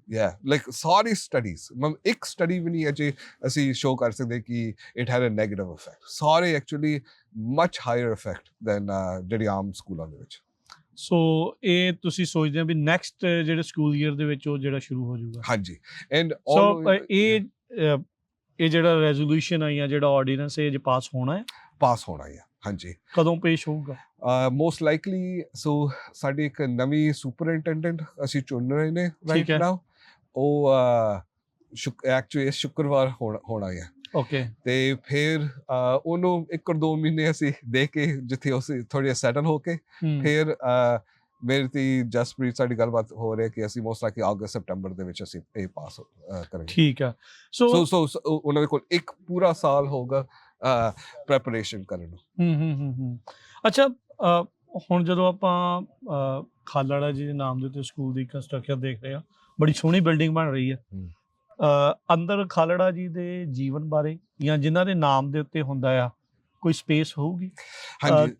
ਲਾਈਕ ਸਾਰੀ ਸਟੱਡੀਜ਼, ਮਤਲਬ ਇੱਕ ਸਟੱਡੀ ਵੀ ਨਹੀਂ ਅਜੇ ਅਸੀਂ ਸ਼ੋ ਕਰ ਸਕਦੇ ਕਿ it had a negative effect. ਸਾਰੇ actually much higher effect than ਜਿਹੜੀ ਆਮ ਸਕੂਲਾਂ ਦੇ ਵਿੱਚ। ਸੋ ਇਹ ਤੁਸੀਂ ਸੋਚਦੇ ਹੋ ਵੀ ਨੈਕਸਟ ਜਿਹੜੇ ਸਕੂਲ ਈਅਰ ਦੇ ਵਿੱਚ ਉਹ ਜਿਹੜਾ ਸ਼ੁਰੂ ਹੋ ਜਾਊਗਾ? ਹਾਂਜੀ, ਐਂਡ ਸੋ ਇਹ ਜਿਹੜਾ ਰੈਜ਼ੋਲੂਸ਼ਨ ਆ ਜਾਂ ਜਿਹੜਾ ਆਰਡੀਨੈਂਸ ਇਹ ਪਾਸ ਹੋਣਾ ਹੈ? ਪਾਸ ਹੋਣਾ ਹੈ, ਹਾਂਜੀ। ਕਦੋਂ ਪੇਸ਼ ਹੋਊਗਾ? ਮੋਸਟ ਲਾਈਕਲੀ ਸੋ ਸਾਡੀ ਇੱਕ ਨਵੀਂ ਸੁਪਰਇੰਟੈਂਡੈਂਟ ਅਸੀਂ ਚੁਣ ਰਹੇ ਨੇ ਰਾਈਟ ਨਾਓ। ਉਹ ਐਕਚੁਅਲੀ ਸ਼ੁੱਕਰਵਾਰ ਹੋਣਾ ਹੈ। ਓਕੇ, ਤੇ ਫਿਰ ਉਹਨੂੰ 1-2 ਮਹੀਨੇ ਅਸੀਂ ਦੇ ਕੇ, ਜਿੱਥੇ ਅਸੀਂ ਥੋੜ੍ਹਾ ਸੈਟਲ ਹੋ ਕੇ, ਫਿਰ ਮੇਰੀ ਤੇ ਜਸਪ੍ਰੀਤ ਸਾਡੀ ਗੱਲਬਾਤ ਹੋ ਰਹੀ ਹੈ ਕਿ ਅਸੀਂ ਮੋਸਟ ਲਾਈਕਲੀ ਅਗਸਤ ਸੈਪਟੈਂਬਰ ਦੇ ਵਿੱਚ ਅਸੀਂ ਇਹ ਪਾਸ ਕਰਾਂਗੇ। ਠੀਕ ਆ। ਸੋ ਉਹਨਾਂ ਦੇ ਕੋਲ ਇੱਕ ਪੂਰਾ ਸਾਲ ਹੋਊਗਾ ਪ੍ਰੈਪਰੇਸ਼ਨ ਕਰਨ ਨੂੰ। ਅੱਛਾ, ਹੁਣ ਜਦੋਂ ਆਪਾਂ ਖਾਲੜਾ ਜੀ ਦੇ ਨਾਮ ਦੇ ਉੱਤੇ ਸਕੂਲ ਦੀ ਕੰਸਟਰਕਸ਼ਨ ਦੇਖ ਰਹੇ ਹਾਂ, ਬੜੀ ਸੋਹਣੀ ਬਿਲਡਿੰਗ ਬਣ ਰਹੀ ਹੈ। ਅੰਦਰ ਖਾਲੜਾ ਜੀ ਦੇ ਜੀਵਨ ਬਾਰੇ ਜਾਂ ਜਿਨ੍ਹਾਂ ਦੇ ਨਾਮ ਦੇ ਉੱਤੇ ਹੁੰਦਾ ਆ ਕੋਈ ਸਪੇਸ ਹੋਊਗੀ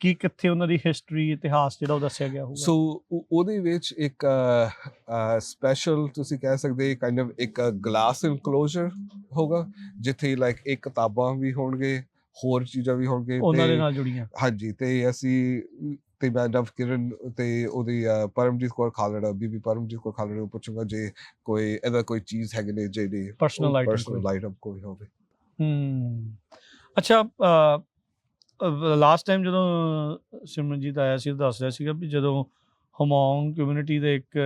ਕਿ ਕਿੱਥੇ ਉਹਨਾਂ ਦੀ ਹਿਸਟਰੀ, ਇਤਿਹਾਸ ਜਿਹੜਾ ਉਹ ਦੱਸਿਆ ਗਿਆ ਹੋਊਗਾ? ਸੋ ਉਹਦੇ ਵਿੱਚ ਇੱਕ ਸਪੈਸ਼ਲ ਤੁਸੀਂ ਕਹਿ ਸਕਦੇ ਕਾਈਂਡ ਆਫ ਇੱਕ ਗਲਾਸ ਇਨਕਲੋਜ਼ਰ ਹੋਗਾ, ਜਿੱਥੇ ਲਾਈਕ ਇਹ ਕਿਤਾਬਾਂ ਵੀ ਹੋਣਗੇ, ਹੋਰ ਚੀਜ਼ਾਂ ਵੀ ਹੋਣਗੇ ਉਹਨਾਂ ਦੇ ਨਾਲ ਜੁੜੀਆਂ। ਹਾਂਜੀ, ਤੇ ਅਸੀਂ ਤੇ ਮੈਂ ਨਵਕਿਰਨ ਤੇ ਉਹਦੀ ਪਰਮਜੀਤ ਕੌਰ ਖਾਲੜਾ, ਬੀਬੀ ਪਰਮਜੀਤ ਕੌਰ ਖਾਲੜਾ ਨੂੰ ਪੁੱਛੂੰਗਾ ਜੇ ਕੋਈ ਇਹਦਾ ਕੋਈ ਚੀਜ਼ ਹੈਗੇ ਨੇ ਜਿਹੜੀ ਪਰਸਨਲ ਆਈਟਮ ਕੋਈ ਹੋਵੇ। ਅੱਛਾ, ਲਾਸਟ ਟਾਈਮ ਜਦੋਂ ਸਿਮਰਨਜੀਤ ਆਇਆ ਸੀ ਦੱਸ ਰਿਹਾ ਸੀਗਾ ਵੀ ਜਦੋਂ ਹਮੌਂਗ ਕਮਿਊਨਿਟੀ ਦੇ ਇੱਕ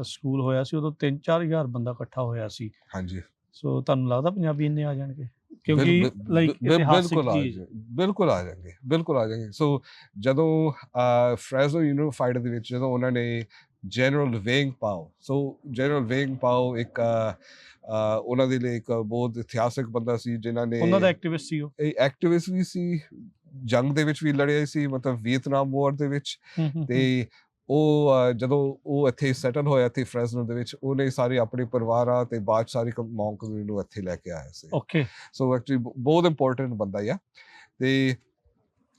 ਸਕੂਲ ਹੋਇਆ ਸੀ ਉਦੋਂ 3-4 ਹਜ਼ਾਰ ਬੰਦਾ ਇਕੱਠਾ ਹੋਇਆ ਸੀ। ਹਾਂਜੀ। ਸੋ ਤੁਹਾਨੂੰ ਲੱਗਦਾ ਪੰਜਾਬੀ ਇੰਨੇ ਆ ਜਾਣਗੇ? ਕਿਉਂਕਿ ਲਾਈਕ ਇਤਿਹਾਸਿਕ ਚੀਜ਼। ਬਿਲਕੁਲ ਆ ਜਾਣਗੇ। ਸੋ ਜਦੋਂ ਫਰੈਜ਼ੋ ਯੂਨੀਵਰਸਿਟੀ ਦੇ ਵਿੱਚ ਜਦੋਂ ਉਹਨਾਂ ਨੇ ਜਨਰਲ ਵੇਂਗ ਪਾਓ ਇੱਕ ਉਹਨਾਂ ਦੇ ਲਈ ਇੱਕ ਬਹੁਤ ਇਤਿਹਾਸਿਕ ਬੰਦਾ ਸੀ, ਜਿਨ੍ਹਾਂ ਨੇ ਉਹਨਾਂ ਦਾ ਐਕਟਿਵਿਸਟ ਸੀ। ਉਹ ਐਕਟਿਵਿਸਟ ਵੀ ਸੀ, ਜੰਗ ਦੇ ਵਿੱਚ ਵੀ ਲੜਿਆ ਸੀ, ਮਤਲਬ ਵੀਅਤਨਾਮ ਵਾਰ ਦੇ ਵਿੱਚ। ਤੇ ਉਹ ਜਦੋਂ ਉਹ ਇੱਥੇ ਸੈਟਲ ਹੋਇਆ ਇੱਥੇ ਫ੍ਰੈਸਨੋ ਦੇ ਵਿੱਚ, ਉਹਨੇ ਸਾਰੇ ਆਪਣੇ ਪਰਿਵਾਰਾਂ ਤੇ ਬਾਅਦ 'ਚ ਸਾਰੀ ਮੌਂਕ ਕਮਿਊਨਿਟੀ ਨੂੰ ਇੱਥੇ ਲੈ ਕੇ ਆਇਆ ਸੀ। ਓਕੇ। ਸੋ ਐਕਚੁਅਲੀ ਬਹੁਤ ਇੰਪੋਰਟੈਂਟ ਬੰਦਾ ਆ, ਤੇ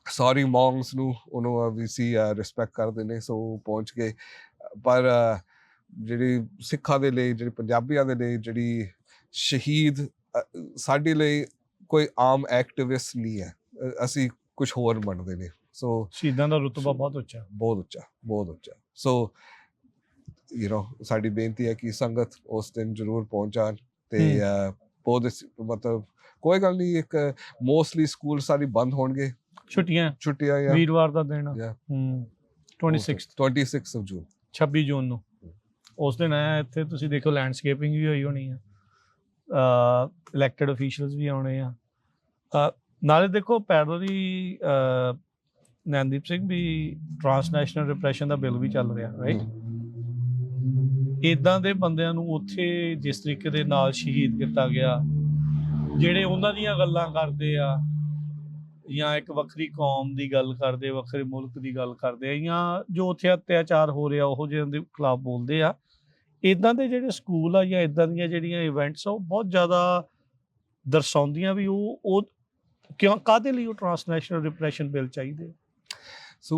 ਸਾਰੀ ਮੌਂਗਸ ਨੂੰ ਉਹਨੂੰ ਵੀਸੀ ਰਿਸਪੈਕਟ ਕਰਦੇ ਨੇ, ਸੋ ਪਹੁੰਚ ਗਏ। ਪਰ ਜਿਹੜੀ ਸਿੱਖਾਂ ਦੇ ਲਈ, ਜਿਹੜੀ ਪੰਜਾਬੀਆਂ ਦੇ ਲਈ, ਜਿਹੜੀ ਸ਼ਹੀਦ ਸਾਡੇ ਲਈ ਕੋਈ ਆਮ ਐਕਟਿਵਿਸਟ ਨਹੀਂ ਹੈ, ਅਸੀਂ ਕੁਝ ਹੋਰ ਮੰਨਦੇ ਨੇ। ਸੋ ਸ਼ਹੀਦਾਂ ਦਾ ਰੁਤਬਾ ਬਹੁਤ ਉੱਚਾ। ਬਹੁਤ ਉੱਚਾ, ਬਹੁਤ ਉੱਚਾ। ਸੋ ਸਾਡੀ ਬੇਨਤੀ ਹੈ ਕਿ ਸੰਗਤ ਉਸ ਦਿਨ ਜ਼ਰੂਰ ਪਹੁੰਚ ਜਾਣ, ਤੇ ਬਹੁਤ ਮਤਲਬ ਕੋਈ ਗੱਲ ਨਹੀਂ, ਇੱਕ ਮੋਸਟਲੀ ਸਕੂਲ ਸਾਰੇ ਬੰਦ ਹੋਣਗੇ, ਛੁੱਟੀਆਂ ਆ, ਵੀਰਵਾਰ ਦਾ ਦਿਨ 26 of June 26 ਜੂਨ ਨੂੰ ਉਸ ਦਿਨ ਆਇਆ ਇੱਥੇ। ਤੁਸੀਂ ਦੇਖੋ ਲੈਂਡਸਕੇਪਿੰਗ ਵੀ ਹੋਈ ਹੋਣੀ ਆ, ਇਲੈਕਟਡ ਅਫੀਸ਼ੀਅਲਸ ਵੀ ਆਉਣੇ ਆ, ਨਾਲੇ ਦੇਖੋ ਪੈਰਲਲੀ ਨੈਨਦੀਪ ਸਿੰਘ ਵੀ ਟ੍ਰਾਂਸਨੈਸ਼ਨਲ ਰਿਪਰੈਸ਼ਨ ਦਾ ਬਿੱਲ ਵੀ ਚੱਲ ਰਿਹਾ, ਰਾਈਟ। ਇੱਦਾਂ ਦੇ ਬੰਦਿਆਂ ਨੂੰ ਉੱਥੇ ਜਿਸ ਤਰੀਕੇ ਦੇ ਨਾਲ ਸ਼ਹੀਦ ਕੀਤਾ ਗਿਆ, ਜਿਹੜੇ ਉਹਨਾਂ ਦੀਆਂ ਗੱਲਾਂ ਕਰਦੇ ਆ, ਜਾਂ ਇੱਕ ਵੱਖਰੀ ਕੌਮ ਦੀ ਗੱਲ ਕਰਦੇ, ਵੱਖਰੇ ਮੁਲਕ ਦੀ ਗੱਲ ਕਰਦੇ ਆ, ਜਾਂ ਜੋ ਉੱਥੇ ਅਤਿਆਚਾਰ ਹੋ ਰਿਹਾ ਉਹੋ ਜਿਹੇ ਦੇ ਖਿਲਾਫ ਬੋਲਦੇ ਆ, ਇੱਦਾਂ ਦੇ ਜਿਹੜੇ ਸਕੂਲ ਆ ਜਾਂ ਇੱਦਾਂ ਦੀਆਂ ਜਿਹੜੀਆਂ ਇਵੈਂਟਸ ਆ, ਉਹ ਬਹੁਤ ਜ਼ਿਆਦਾ ਦਰਸਾਉਂਦੀਆਂ ਵੀ ਉਹ ਕਿਉਂ, ਕਾਹਦੇ ਲਈ ਉਹ ਟ੍ਰਾਂਸਨੈਸ਼ਨਲ ਰਿਪਰੈਸ਼ਨ ਬਿੱਲ ਚਾਹੀਦੇ। ਸੋ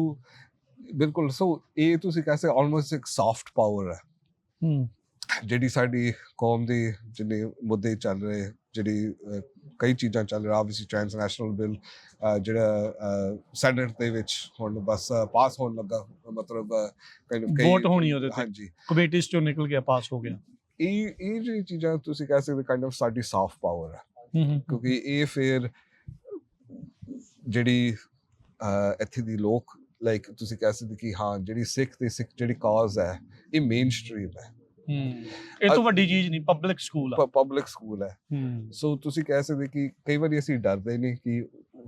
ਬਿਲਕੁਲ, ਸੋ ਇਹ ਤੁਸੀਂ ਕਹਿ ਸਕਦੇ ਆਲਮੋਸਟ ਇੱਕ ਸੌਫਟ ਪਾਵਰ ਹੈ ਜਿਹੜੀ ਸਾਡੀ ਕੌਮ ਦੇ ਜਿੰਨੇ ਮੁੱਦੇ ਚੱਲ ਰਹੇ, ਜਿਹੜੀ ਕਈ ਚੀਜ਼ਾਂ ਚੱਲ ਰਹੀਆਂ। ਆਬਵੀਅਸਲੀ ਟ੍ਰਾਂਸਨੈਸ਼ਨਲ ਬਿੱਲ ਜਿਹੜਾ ਸੈਨੇਟ ਦੇ ਵਿੱਚ ਹੁਣ ਬਸ ਪਾਸ ਹੋਣ ਲੱਗਾ, ਮਤਲਬ ਵੋਟ ਹੋਣੀ ਉਹਦੇ ਤੇ, ਹਾਂਜੀ, ਕਮੇਟੀਜ਼ ਚੋਂ ਨਿਕਲ ਗਿਆ, ਪਾਸ ਹੋ ਗਿਆ। ਇਹ ਜਿਹੜੀ ਚੀਜ਼ਾਂ ਤੁਸੀਂ ਕਹਿ ਸਕਦੇ ਕਾਈਂਡ ਆਫ ਸਾਡੀ ਸੌਫਟ ਪਾਵਰ ਹੈ, ਕਿਉਂਕਿ ਇਹ ਫਿਰ ਜਿਹੜੀ ਇੱਥੇ ਦੀ ਲੋਕ ਲਾਈਕ ਤੁਸੀਂ ਕਹਿ ਸਕਦੇ ਕਿ ਹਾਂ ਜਿਹੜੀ ਸਿੱਖ ਜਿਹੜੀ ਕਾਜ਼ ਹੈ ਇਹ ਮੇਨ ਸਟਰੀਮ ਹੈ। ਇਹ ਤੋਂ ਵੱਡੀ ਚੀਜ਼ ਨਹੀਂ, ਪਬਲਿਕ ਸਕੂਲ ਆ, ਪਬਲਿਕ ਸਕੂਲ ਹੈ। ਸੋ ਤੁਸੀਂ ਕਹਿ ਸਕਦੇ ਕਿ ਕਈ ਵਾਰੀ ਅਸੀਂ ਡਰਦੇ ਨੇ ਕਿ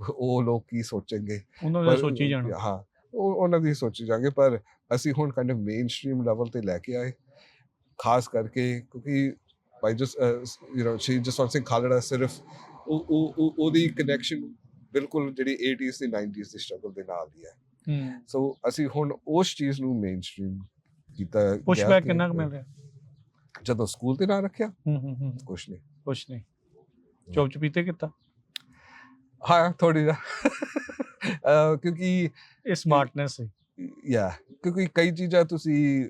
ਉਹ ਲੋਕ ਕੀ ਸੋਚਣਗੇ, ਉਹਨਾਂ ਦਾ ਸੋਚੀ ਜਾਣਾ। ਹਾਂ, ਉਹਨਾਂ ਦੀ ਸੋਚੀ ਜਾਣਗੇ, ਪਰ ਅਸੀਂ ਹੁਣ kind of main stream level ਤੇ ਲੈ ਕੇ ਆਏ, ਖਾਸ ਕਰਕੇ ਕਿਉਂਕਿ ਭਾਈ ਸ਼ਹੀਦ ਜਸਵੰਤ ਸਿੰਘ ਖਾਲੜਾ ਸਿਰਫ ਉਹਦੀ ਕਨੈਕਸ਼ਨ ਬਿਲਕੁਲ ਜਿਹੜੀ 80s ਤੇ 90s ਦੇ ਸਟਰਗਲ ਦੇ ਨਾਲ ਹੀ ਹੈ। ਸੋ ਅਸੀਂ ਹੁਣ ਉਸ ਚੀਜ਼ ਨੂੰ ਮੇਨ ਸਟਰੀਮ ਕੀਤਾ। ਪੁਸ਼ਬੈਕ ਕਿੰਨਾ ਕੁ ਮਿਲ ਰਿਹਾ ਜਦੋਂ ਸਕੂਲ ਤੇ ਨਾ ਰੱਖਿਆ? ਕੁਛ ਨਹੀਂ। ਚੁੱਪ ਚਪੀਤੇ ਕੀਤਾ? ਹਾਂ, ਥੋੜੀ ਜਿਹਾ, ਕਿਉਂਕਿ ਇਹ ਸਮਾਰਟਨੈਸ ਹੈ। ਕਿਉਂਕਿ ਕਈ ਚੀਜ਼ਾਂ ਤੁਸੀਂ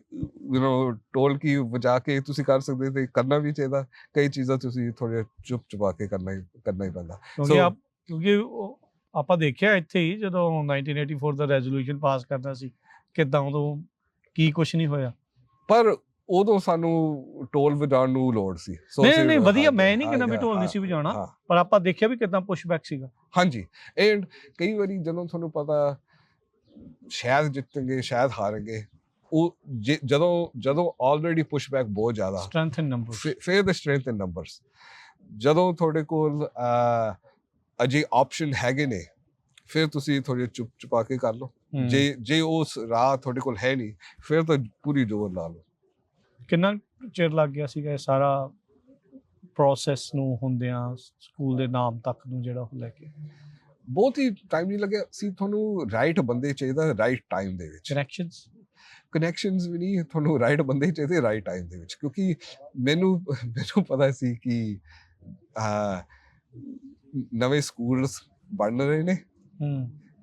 ਢੋਲ ਕੀ ਵਜਾ ਕੇ ਤੁਸੀਂ ਕਰ ਸਕਦੇ ਤੇ ਕਰਨਾ ਵੀ ਚਾਹੀਦਾ, ਕਈ ਚੀਜ਼ਾਂ ਤੁਸੀਂ ਥੋੜੇ ਚੁੱਪ ਚੁਪਾ ਕੇ ਕਰਨਾ ਹੀ ਪੈਂਦਾ। ਕਿਉਂਕਿ ਆਪਾਂ ਦੇਖਿਆ ਇੱਥੇ ਹੀ ਜਦੋਂ 1984 ਦਾ ਰੈਜ਼ੋਲੂਸ਼ਨ ਪਾਸ ਕਰਨਾ ਸੀ, ਕਿੱਦਾਂ ਉਦੋਂ ਕੀ ਕੁਛ ਨਹੀਂ ਹੋਇਆ, ਪਰ ਉਦੋਂ ਸਾਨੂੰ ਢੋਲ ਵਜਾਉਣ ਨੂੰ ਲੋੜ ਸੀ। ਨਹੀਂ ਵਧੀਆ, ਮੈਂ ਨਹੀਂ ਕਹਿੰਦਾ ਵੀ ਢੋਲ ਨਹੀਂ ਸੀ ਵਜਾਉਣਾ, ਪਰ ਆਪਾਂ ਦੇਖਿਆ ਵੀ ਕਿੱਦਾਂ ਪੁਸ਼ਬੈਕ ਸੀਗਾ। ਹਾਂਜੀ, ਐਂਡ ਕਈ ਵਾਰੀ ਜਦੋਂ ਤੁਹਾਨੂੰ ਪਤਾ ਸ਼ਾਇਦ ਜਿੱਤਣਗੇ ਸ਼ਾਇਦ ਹਾਰਨਗੇ, ਉਹ ਜਦੋਂ ਆਲਰੇਡੀ ਪੁਸ਼ਬੈਕ ਬਹੁਤ ਜ਼ਿਆਦਾ, ਸਟਰੈਂਥ ਇਨ ਨੰਬਰਸ, ਫਿਰ ਦ ਸਟਰੈਂਥ ਇਨ ਨੰਬਰਸ, ਜਦੋਂ ਤੁਹਾਡੇ ਕੋਲ ਅਜੇ ਆਪਸ਼ਨ ਹੈਗੇ ਨੇ, ਫਿਰ ਤੁਸੀਂ ਥੋੜੇ ਚੁੱਪ ਚੁਪਾ ਕੇ ਕਰ ਲਓ। ਜੇ ਉਸ ਰਾਹ ਤੁਹਾਡੇ ਕੋਲ ਹੈ ਨਹੀਂ, ਫਿਰ ਤਾਂ ਪੂਰੀ ਜ਼ੋਰ ਲਾ ਲਓ। ਕਿੰਨਾ ਚਿਰ ਲੱਗ ਗਿਆ ਸੀਗਾ ਇਹ ਸਾਰਾ ਪ੍ਰੋਸੈਸ ਨੂੰ ਹੁੰਦਿਆਂ, ਸਕੂਲ ਦੇ ਨਾਮ ਤੱਕ ਨੂੰ ਜਿਹੜਾ ਉਹ ਲੈ ਕੇ? ਬਹੁਤ ਹੀ ਟਾਈਮ ਨਹੀਂ ਲੱਗਿਆ ਸੀ। ਤੁਹਾਨੂੰ ਰਾਈਟ ਬੰਦੇ ਚਾਹੀਦਾ, ਰਾਈਟ ਟਾਈਮ ਦੇ ਵਿੱਚ। ਕਨੈਕਸ਼ਨਸ ਵੀ ਨਹੀਂ, ਤੁਹਾਨੂੰ ਰਾਈਟ ਬੰਦੇ ਚਾਹੀਦੇ ਰਾਈਟ ਟਾਈਮ ਦੇ ਵਿੱਚ, ਕਿਉਂਕਿ ਮੈਨੂੰ ਪਤਾ ਸੀ ਕਿ ਨਵੇਂ ਸਕੂਲਸ ਬਣ ਰਹੇ ਨੇ,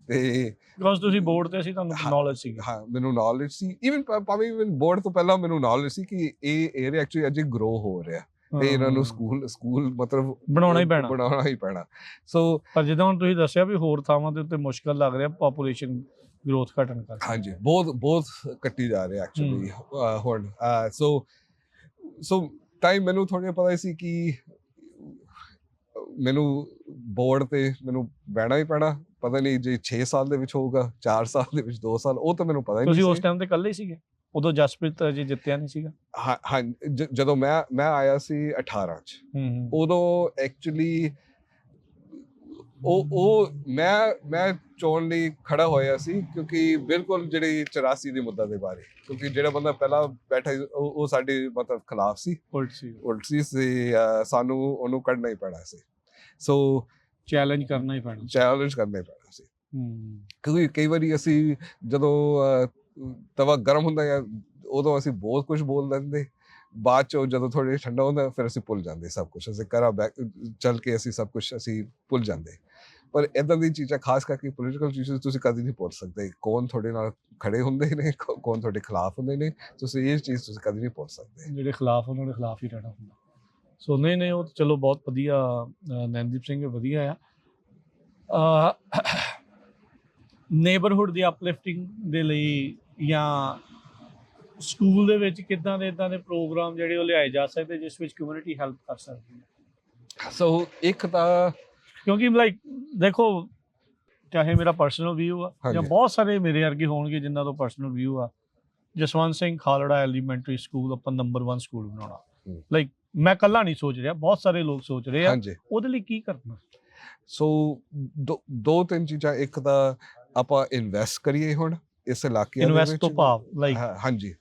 ਤੇ ਬਿਕਾਜ਼ ਤੁਸੀਂ ਬੋਰਡ ਤੇ ਸੀ, ਤੁਹਾਨੂੰ ਨੌਲੇਜ ਸੀ। ਹਾਂ, ਮੈਨੂੰ ਨੌਲੇਜ ਸੀ, ਇਵਨ ਬੋਰਡ ਤੋਂ ਪਹਿਲਾਂ ਮੈਨੂੰ ਨੌਲੇਜ ਸੀ ਕਿ ਇਹ ਏਰੀਆ ਐਕਚੁਅਲੀ ਅਜੇ ਗਰੋ ਹੋ ਰਿਹਾ, ਤੇ ਇਹਨਾਂ ਨੂੰ ਸਕੂਲ ਮਤਲਬ ਬਣਾਉਣਾ ਹੀ ਪੈਣਾ। ਸੋ ਪਰ ਜਿੱਦਾਂ ਹੁਣ ਤੁਸੀਂ ਦੱਸਿਆ ਵੀ ਹੋਰ ਥਾਵਾਂ ਦੇ ਉੱਤੇ ਮੁਸ਼ਕਲ ਲੱਗ ਰਿਹਾ ਪਾਪੂਲੇਸ਼ਨ ਗਰੋਥ ਘਟਣ ਕਰਕੇ। ਹਾਂਜੀ, ਬਹੁਤ ਕੱਟੀ ਜਾ ਰਿਹਾ ਐਕਚੁਅਲੀ ਹੁਣ। ਸੋ ਟਾਈਮ ਮੈਨੂੰ ਥੋੜ੍ਹਾ ਪਤਾ ਸੀ ਕਿ ਮੈਨੂੰ ਬੋਰਡ ਤੇ ਮੈਨੂੰ ਬਹਿਣਾ ਹੀ ਪੈਣਾ। ਪਤਾ ਨਹੀਂ ਜੇ 6 ਸਾਲ ਦੇ ਵਿੱਚ ਹੋਊਗਾ, 4 ਸਾਲ ਦੇ ਵਿੱਚ, 2 ਸਾਲ, ਉਹ ਤਾਂ ਮੈਨੂੰ ਪਤਾ ਹੀ ਨਹੀਂ ਸੀ। ਤੁਸੀਂ ਉਸ ਟਾਈਮ ਤੇ ਇਕੱਲੇ ਹੀ ਸੀਗੇ? ਉਦੋਂ ਜਸਪ੍ਰੀਤ ਅਜੇ ਜਿੱਤਿਆ ਨਹੀਂ ਸੀਗਾ? ਹਾਂ, ਜਦੋਂ ਮੈਂ ਆਇਆ ਸੀ 18 'ਚ, ਉਦੋਂ ਐਕਚੁਅਲੀ ਮੈਂ ਚੋਣ ਲਈ ਖੜਾ ਹੋਇਆ ਸੀ, ਕਿਉਂਕਿ ਬਿਲਕੁਲ ਜਿਹੜੀ 84 ਦੇ ਮੁੱਦਾ ਦੇ ਬਾਰੇ, ਕਿਉਂਕਿ ਜਿਹੜਾ ਬੰਦਾ ਪਹਿਲਾਂ ਬੈਠਾ ਉਹ ਸਾਡੇ ਮਤਲਬ ਖਿਲਾਫ ਸੀ, ਉਲਟ ਸੀ, ਸਾਨੂੰ ਉਹਨੂੰ ਕੱਢਣਾ ਹੀ ਪੈਣਾ ਸੀ। ਸੋ ਚੈਲੰਜ ਕਰਨਾ ਹੀ ਪੈਣਾ ਸੀ, ਕਿਉਂਕਿ ਕਈ ਵਾਰੀ ਅਸੀਂ ਜਦੋਂ ਤਵਾ ਗਰਮ ਹੁੰਦਾ ਆ ਉਦੋਂ ਅਸੀਂ ਬਹੁਤ ਕੁਝ ਬੋਲ ਲੈਂਦੇ, ਬਾਅਦ ਚੋਂ ਜਦੋਂ ਥੋੜ੍ਹਾ ਠੰਡਾ ਹੁੰਦਾ ਫਿਰ ਅਸੀਂ ਭੁੱਲ ਜਾਂਦੇ ਸਭ ਕੁਝ, ਅਸੀਂ ਘਰਾਂ ਚੱਲ ਕੇ ਅਸੀਂ ਸਭ ਕੁਝ ਅਸੀਂ ਭੁੱਲ ਜਾਂਦੇ। ਪਰ ਇੱਦਾਂ ਦੀ ਚੀਜ਼ਾਂ ਖਾਸ ਕਰਕੇ ਪੋਲੀਟੀਕਲ ਚੀਜ਼ਾਂ ਤੁਸੀਂ ਕਦੇ ਨਹੀਂ ਭੁੱਲ ਸਕਦੇ, ਕੌਣ ਤੁਹਾਡੇ ਨਾਲ ਖੜੇ ਹੁੰਦੇ ਨੇ, ਕੌਣ ਤੁਹਾਡੇ ਖਿਲਾਫ ਹੁੰਦੇ ਨੇ, ਤੁਸੀਂ ਇਹ ਚੀਜ਼ ਤੁਸੀਂ ਕਦੇ ਨਹੀਂ ਭੁੱਲ ਸਕਦੇ। ਜਿਹੜੇ ਖਿਲਾਫ ਉਹਨਾਂ ਦੇ ਖਿਲਾਫ ਹੀ ਰਹਿਣਾ ਹੁੰਦਾ। ਸੋ ਨਹੀਂ ਉਹ ਤਾਂ ਚਲੋ ਬਹੁਤ ਵਧੀਆ, ਨੈਨਦੀਪ ਸਿੰਘ ਵਧੀਆ ਆ। ਨੇਬਰਹੁੱਡ ਦੀ ਅਪਲਿਫਟਿੰਗ ਦੇ ਲਈ ਜਾਂ ਸਕੂਲ ਦੇ ਵਿੱਚ ਕਿੱਦਾਂ ਦੇ ਇੱਦਾਂ ਦੇ ਪ੍ਰੋਗਰਾਮ ਜਿਹੜੇ ਉਹ ਲਿਆਏ ਜਾ ਸਕਦੇ ਜਿਸ ਵਿੱਚ ਕਮਿਊਨਿਟੀ ਹੈਲਪ ਕਰ ਸਕਦੀ ਹੈ? ਸੋ ਇੱਕ ਤਾਂ ਕਿਉਂਕਿ ਲਾਈਕ ਦੇਖੋ, ਚਾਹੇ ਮੇਰਾ ਪਰਸਨਲ ਵਿਊ ਆ ਜਾਂ ਬਹੁਤ ਸਾਰੇ ਮੇਰੇ ਵਰਗੇ ਹੋਣਗੇ ਜਿਨ੍ਹਾਂ ਤੋਂ ਪਰਸਨਲ ਵਿਊ ਆ, ਜਸਵੰਤ ਸਿੰਘ ਖਾਲੜਾ ਐਲੀਮੈਂਟਰੀ ਸਕੂਲ ਆਪਾਂ ਨੰਬਰ 1 ਸਕੂਲ ਬਣਾਉਣਾ। ਲਾਈਕ ਮੈਂ ਇਕੱਲਾ ਨਹੀਂ ਸੋਚ ਰਿਹਾ, ਬਹੁਤ ਸਾਰੇ ਲੋਕ ਸੋਚ ਰਹੇ ਆ। ਉਹਦੇ ਲਈ ਕੀ ਕਰਨਾ? ਸੋ ਦੋ ਤਿੰਨ ਚੀਜ਼ਾਂ, ਇੱਕ ਤਾਂ ਆਪਾਂ ਇਨਵੈਸਟ ਕਰੀਏ ਹੁਣ ਇਸ ਇਲਾਕੇ ਦੇ ਵਿੱਚ। ਇਨਵੈਸਟ ਤੋਂ ਭਾਵ ਲਾਈਕ ਹਾਂਜੀ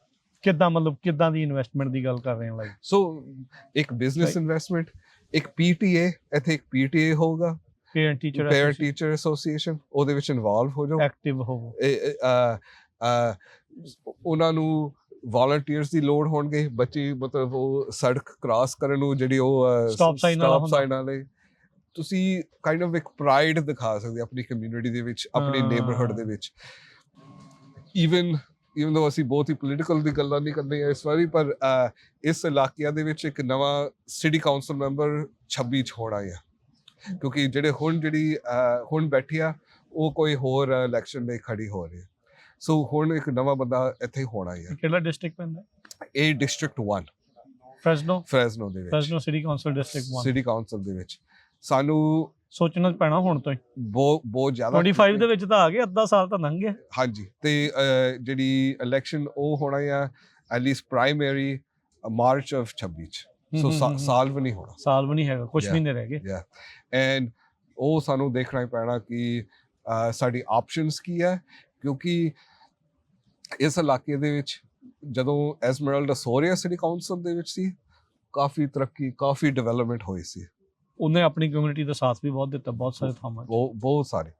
ਕਿੱਦਾਂ, ਮਤਲਬ ਕਿੱਦਾਂ ਦੀ ਇਨਵੈਸਟਮੈਂਟ ਦੀ ਗੱਲ ਕਰ ਰਹੇ ਹਾਂ? ਲਾਈਕ ਸੋ ਇੱਕ ਬਿਜ਼ਨਸ ਇਨਵੈਸਟਮੈਂਟ, ਇੱਕ PTA, ਇੱਥੇ ਇੱਕ PTA ਹੋਊਗਾ, ਪੇਰੈਂਟ ਟੀਚਰ ਐਸੋਸੀਏਸ਼ਨ, ਉਹਦੇ ਵਿੱਚ ਇਨਵੋਲਵ ਹੋ ਜਾਓ, ਐਕਟਿਵ ਹੋਵੋ। ਉਹਨਾਂ ਨੂੰ ਵਾਲੰਟੀਅਰਸ ਦੀ ਲੋੜ ਹੋਣਗੇ, ਬੱਚੇ ਮਤਲਬ ਉਹ ਸੜਕ ਕ੍ਰਾਸ ਕਰਨ ਨੂੰ ਜਿਹੜੀ ਉਹ ਸਟਾਪ ਸਾਈਨ ਵਾਲੇ, ਤੁਸੀਂ ਕਾਈਂਡ ਆਫ ਇੱਕ ਪ੍ਰਾਈਡ ਦਿਖਾ ਸਕਦੇ ਆਪਣੀ ਕਮਿਊਨਿਟੀ ਦੇ ਵਿੱਚ, ਆਪਣੇ ਨੇਬਰਹੁੱਡ ਦੇ ਵਿੱਚ। ਈਵਨ ਦੋ ਅਸੀਂ ਬਹੁਤ ਹੀ ਪੋਲੀਟੀਕਲ ਦੀ ਗੱਲਾਂ ਨਹੀਂ ਕਰਦੇ ਇਸ ਵਾਰੀ, ਪਰ ਇਸ ਇਲਾਕਿਆਂ ਦੇ ਵਿੱਚ ਇੱਕ ਨਵਾਂ ਸਿਟੀ ਕਾਉਂਸਲ ਮੈਂਬਰ 26 ਚ ਹੋਣਾ ਆ, ਕਿਉਂਕਿ ਜਿਹੜੇ ਹੁਣ ਬੈਠੀ ਆ ਉਹ ਕੋਈ ਹੋਰ ਇਲੈਕਸ਼ਨ ਲਈ ਖੜੀ ਹੋ ਰਹੀ। ਸੋ ਹੁਣ ਇੱਕ ਨਵਾਂ ਬੰਦਾ ਇੱਥੇ ਹੋਣਾ ਆ। ਕਿਹੜਾ ਡਿਸਟ੍ਰਿਕਟ ਪੈਂਦਾ? ਇਹ ਡਿਸਟ੍ਰਿਕਟ 1 ਫ੍ਰੈਸਨੋ ਦੇ ਵਿੱਚ, Fresno city council district 1 city council ਦੇ ਵਿੱਚ। ਸਾਨੂੰ ਸੋਚਣਾ ਪੈਣਾ ਹੁਣ ਤੋਂ ਹੀ, ਬਹੁਤ ਜ਼ਿਆਦਾ। 25 ਦੇ ਵਿੱਚ ਤਾਂ ਆ ਗਏ, ਅੱਧਾ ਸਾਲ ਤਾਂ ਲੰਘ ਗਿਆ। ਹਾਂਜੀ, ਤੇ ਜਿਹੜੀ ਇਲੈਕਸ਼ਨ ਉਹ ਹੋਣਾ ਆ ਐਟਲੀਸਟ ਪ੍ਰਾਇਮਰੀ ਮਾਰਚ ਆਫ 26 ਚ। ਸੋ ਸਾਲ ਵੀ ਨਹੀਂ ਹੋਣਾ, ਸਾਲ ਵੀ ਨਹੀਂ ਹੈਗਾ, ਕੁਝ ਮਹੀਨੇ ਰਹਿ ਗਏ। ਐਂਡ ਉਹ ਸਾਨੂੰ ਦੇਖਣਾ ਹੀ ਪੈਣਾ ਕਿ ਸਾਡੀ ਆਪਸ਼ਨਸ ਕੀ ਹੈ, ਕਿਉਂਕਿ ਇਸ ਇਲਾਕੇ ਦੇ ਵਿੱਚ ਜਦੋਂ ਐਸਮਰਲਡਾ ਸੋਰੀਆ ਸਿਟੀ ਕਾਉਂਸਲ ਦੇ ਵਿੱਚ ਸੀ, ਕਾਫੀ ਤਰੱਕੀ, ਕਾਫੀ ਡਿਵੈਲਪਮੈਂਟ ਹੋਈ ਸੀ। ਉਹਨੇ ਆਪਣੀ ਕਮਿਊਨਿਟੀ ਦਾ ਸਾਥ ਵੀ ਬਹੁਤ ਦਿੱਤਾ, ਬਹੁਤ ਸਾਰੇ ਥਾਵਾਂ, ਬਹੁਤ ਸਾਰੇ।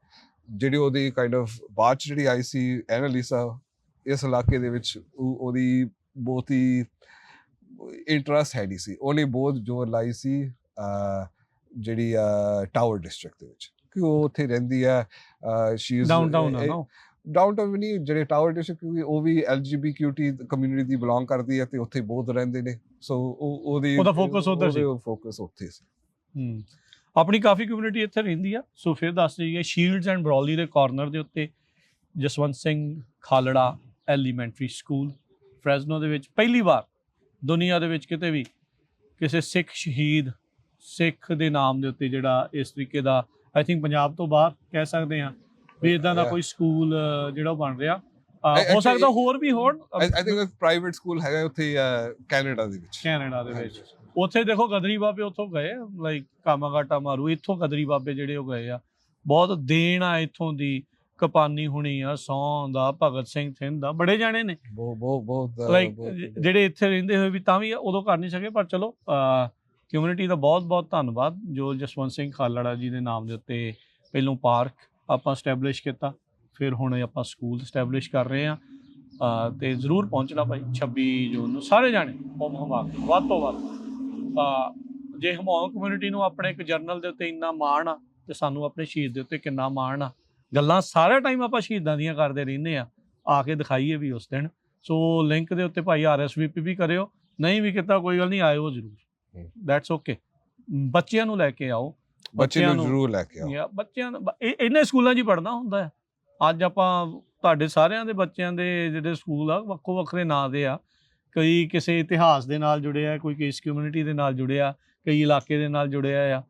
ਜਿਹੜੀ ਉਹਦੀ ਕਾਈਂਡ ਆਫ ਬਾਅਦ ਚ ਜਿਹੜੀ ਆਈ ਸੀ ਐਨਾਲੀਸਾ, ਇਸ ਇਲਾਕੇ ਦੇ ਵਿੱਚ ਉਹਦੀ ਬਹੁਤ ਹੀ ਇੰਟਰਸਟ ਹੈਗੀ ਸੀ, ਉਹਨੇ ਬਹੁਤ ਜ਼ੋਰ ਲਾਈ ਸੀ ਜਿਹੜੀ ਟਾਵਰ ਡਿਸਟ੍ਰਿਕਟ ਦੇ ਵਿੱਚ, ਕਿ ਉਹ ਉੱਥੇ ਰਹਿੰਦੀ ਆ। ਡਾਊਨਟਾਊਨ ਨਹੀਂ, ਜਿਹੜੇ ਟਾਵਰ ਡਿਸਟ੍ਰਿਕਟ, ਕਿਉਂਕਿ ਉਹ ਵੀ LGBTQ ਕਮਿਊਨਿਟੀ ਦੀ ਬਿਲੋਂਗ ਕਰਦੀ ਹੈ ਤੇ ਉੱਥੇ ਬਹੁਤ ਰਹਿੰਦੇ ਨੇ। ਸੋ ਉਹਦਾ ਫੋਕਸ ਉੱਥੇ ਸੀ। ਆਪਣੀ ਕਾਫੀ ਕਮਿਊਨਿਟੀ ਇੱਥੇ ਰਹਿੰਦੀ ਆ। ਸੋ ਫਿਰ ਦੱਸ ਦਈਏ, ਸ਼ੀਲਡਸ ਐਂਡ ਬਰੌਲੀ ਦੇ ਕਾਰਨਰ ਦੇ ਉੱਤੇ Jaswant Singh Khalra elementary school Fresno ਦੇ ਵਿੱਚ ਪਹਿਲੀ ਵਾਰ ਦੁਨੀਆ ਦੇ ਵਿੱਚ ਕਿਤੇ ਵੀ ਕਿਸੇ ਸਿੱਖ ਸ਼ਹੀਦ, ਸਿੱਖ ਦੇ ਨਾਮ ਦੇ ਉੱਤੇ ਜਿਹੜਾ ਇਸ ਤਰੀਕੇ ਦਾ, ਆਈ ਥਿੰਕ ਪੰਜਾਬ ਤੋਂ ਬਾਹਰ ਕਹਿ ਸਕਦੇ ਹਾਂ ਵੀ ਇੱਦਾਂ ਦਾ ਕੋਈ ਸਕੂਲ ਜਿਹੜਾ ਬਣ ਰਿਹਾ। ਹੋ ਸਕਦਾ ਹੋਰ ਵੀ ਹੋਣ। ਆਈ ਥਿੰਕ ਪ੍ਰਾਈਵੇਟ ਸਕੂਲ ਹੈਗਾ ਉੱਥੇ ਕੈਨੇਡਾ ਦੇ ਵਿੱਚ। ਉੱਥੇ ਦੇਖੋ ਗਦਰੀ ਬਾਬੇ ਉੱਥੋਂ ਗਏ, ਲਾਈਕ ਕਾਮਾਗਾਟਾ ਮਾਰੂ, ਇੱਥੋਂ ਗਦਰੀ ਬਾਬੇ ਜਿਹੜੇ ਉਹ ਗਏ ਆ। ਬਹੁਤ ਦੇਣ ਆ ਇੱਥੋਂ ਦੀ, ਕਪਾਨੀ ਹੁਣੀ ਆ, ਸੌਂ ਦਾ, ਭਗਤ ਸਿੰਘ ਥਿੰਦ ਦਾ, ਬੜੇ ਜਾਣੇ ਨੇ ਬਹੁਤ ਲਾਈਕ ਜਿਹੜੇ ਇੱਥੇ ਰਹਿੰਦੇ ਹੋਏ ਵੀ ਤਾਂ ਵੀ ਉਦੋਂ ਕਰ ਨਹੀਂ ਸਕੇ। ਪਰ ਚਲੋ ਕਮਿਊਨਿਟੀ ਦਾ ਬਹੁਤ ਬਹੁਤ ਧੰਨਵਾਦ ਜੋ ਜਸਵੰਤ ਸਿੰਘ ਖਾਲੜਾ ਜੀ ਦੇ ਨਾਮ ਦੇ ਉੱਤੇ ਪਹਿਲੋਂ ਪਾਰਕ ਆਪਾਂ ਸਟੈਬਲਿਸ਼ ਕੀਤਾ, ਫਿਰ ਹੁਣ ਆਪਾਂ ਸਕੂਲ ਸਟੈਬਲਿਸ਼ ਕਰ ਰਹੇ ਹਾਂ। ਤੇ ਜ਼ਰੂਰ ਪਹੁੰਚਣਾ ਭਾਈ 26 ਜੂਨ ਨੂੰ ਸਾਰੇ ਜਾਣੇ, ਵੱਧ ਤੋਂ ਵੱਧ। ਜੇ ਹਮਾਉਂ ਕਮਿਊਨਿਟੀ ਨੂੰ ਆਪਣੇ ਇੱਕ ਜਰਨਲ ਦੇ ਉੱਤੇ ਇੰਨਾ ਮਾਣ ਆ, ਤੇ ਸਾਨੂੰ ਆਪਣੇ ਸ਼ਹੀਦ ਦੇ ਉੱਤੇ ਕਿੰਨਾ ਮਾਣ ਆ। ਗੱਲਾਂ ਸਾਰਾ ਟਾਈਮ ਆਪਾਂ ਸ਼ਹੀਦਾਂ ਦੀਆਂ ਕਰਦੇ ਰਹਿੰਦੇ ਆ ਕੇ ਦਿਖਾਈਏ ਵੀ ਉਸ ਦਿਨ। ਸੋ ਲਿੰਕ ਦੇ ਉੱਤੇ ਭਾਈ RSVP ਵੀ ਕਰਿਓ, ਨਹੀਂ ਵੀ ਕੀਤਾ ਕੋਈ ਗੱਲ ਨਹੀਂ, ਆਇਓ ਜ਼ਰੂਰ, ਦੈਟਸ ਓਕੇ। ਬੱਚਿਆਂ ਨੂੰ ਲੈ ਕੇ ਆਓ, ਬੱਚਿਆਂ ਨੂੰ ਜ਼ਰੂਰ ਲੈ ਕੇ ਆਓ। ਬੱਚਿਆਂ ਨੂੰ ਇਹਨਾਂ ਸਕੂਲਾਂ 'ਚ ਹੀ ਪੜ੍ਹਨਾ ਹੁੰਦਾ ਹੈ। ਅੱਜ ਆਪਾਂ ਤੁਹਾਡੇ ਸਾਰਿਆਂ ਦੇ ਬੱਚਿਆਂ ਦੇ ਜਿਹੜੇ ਸਕੂਲ ਆ ਵੱਖੋ ਵੱਖਰੇ ਨਾਂ ਦੇ ਆ, ਕਈ ਕਿਸੇ ਇਤਿਹਾਸ ਦੇ ਨਾਲ ਜੁੜੇ ਆ, ਕੋਈ ਕਿਸ ਕਮਿਊਨਿਟੀ ਦੇ ਨਾਲ ਜੁੜਿਆ, ਕਈ ਇਲਾਕੇ ਦੇ ਨਾਲ ਜੁੜਿਆ ਆ।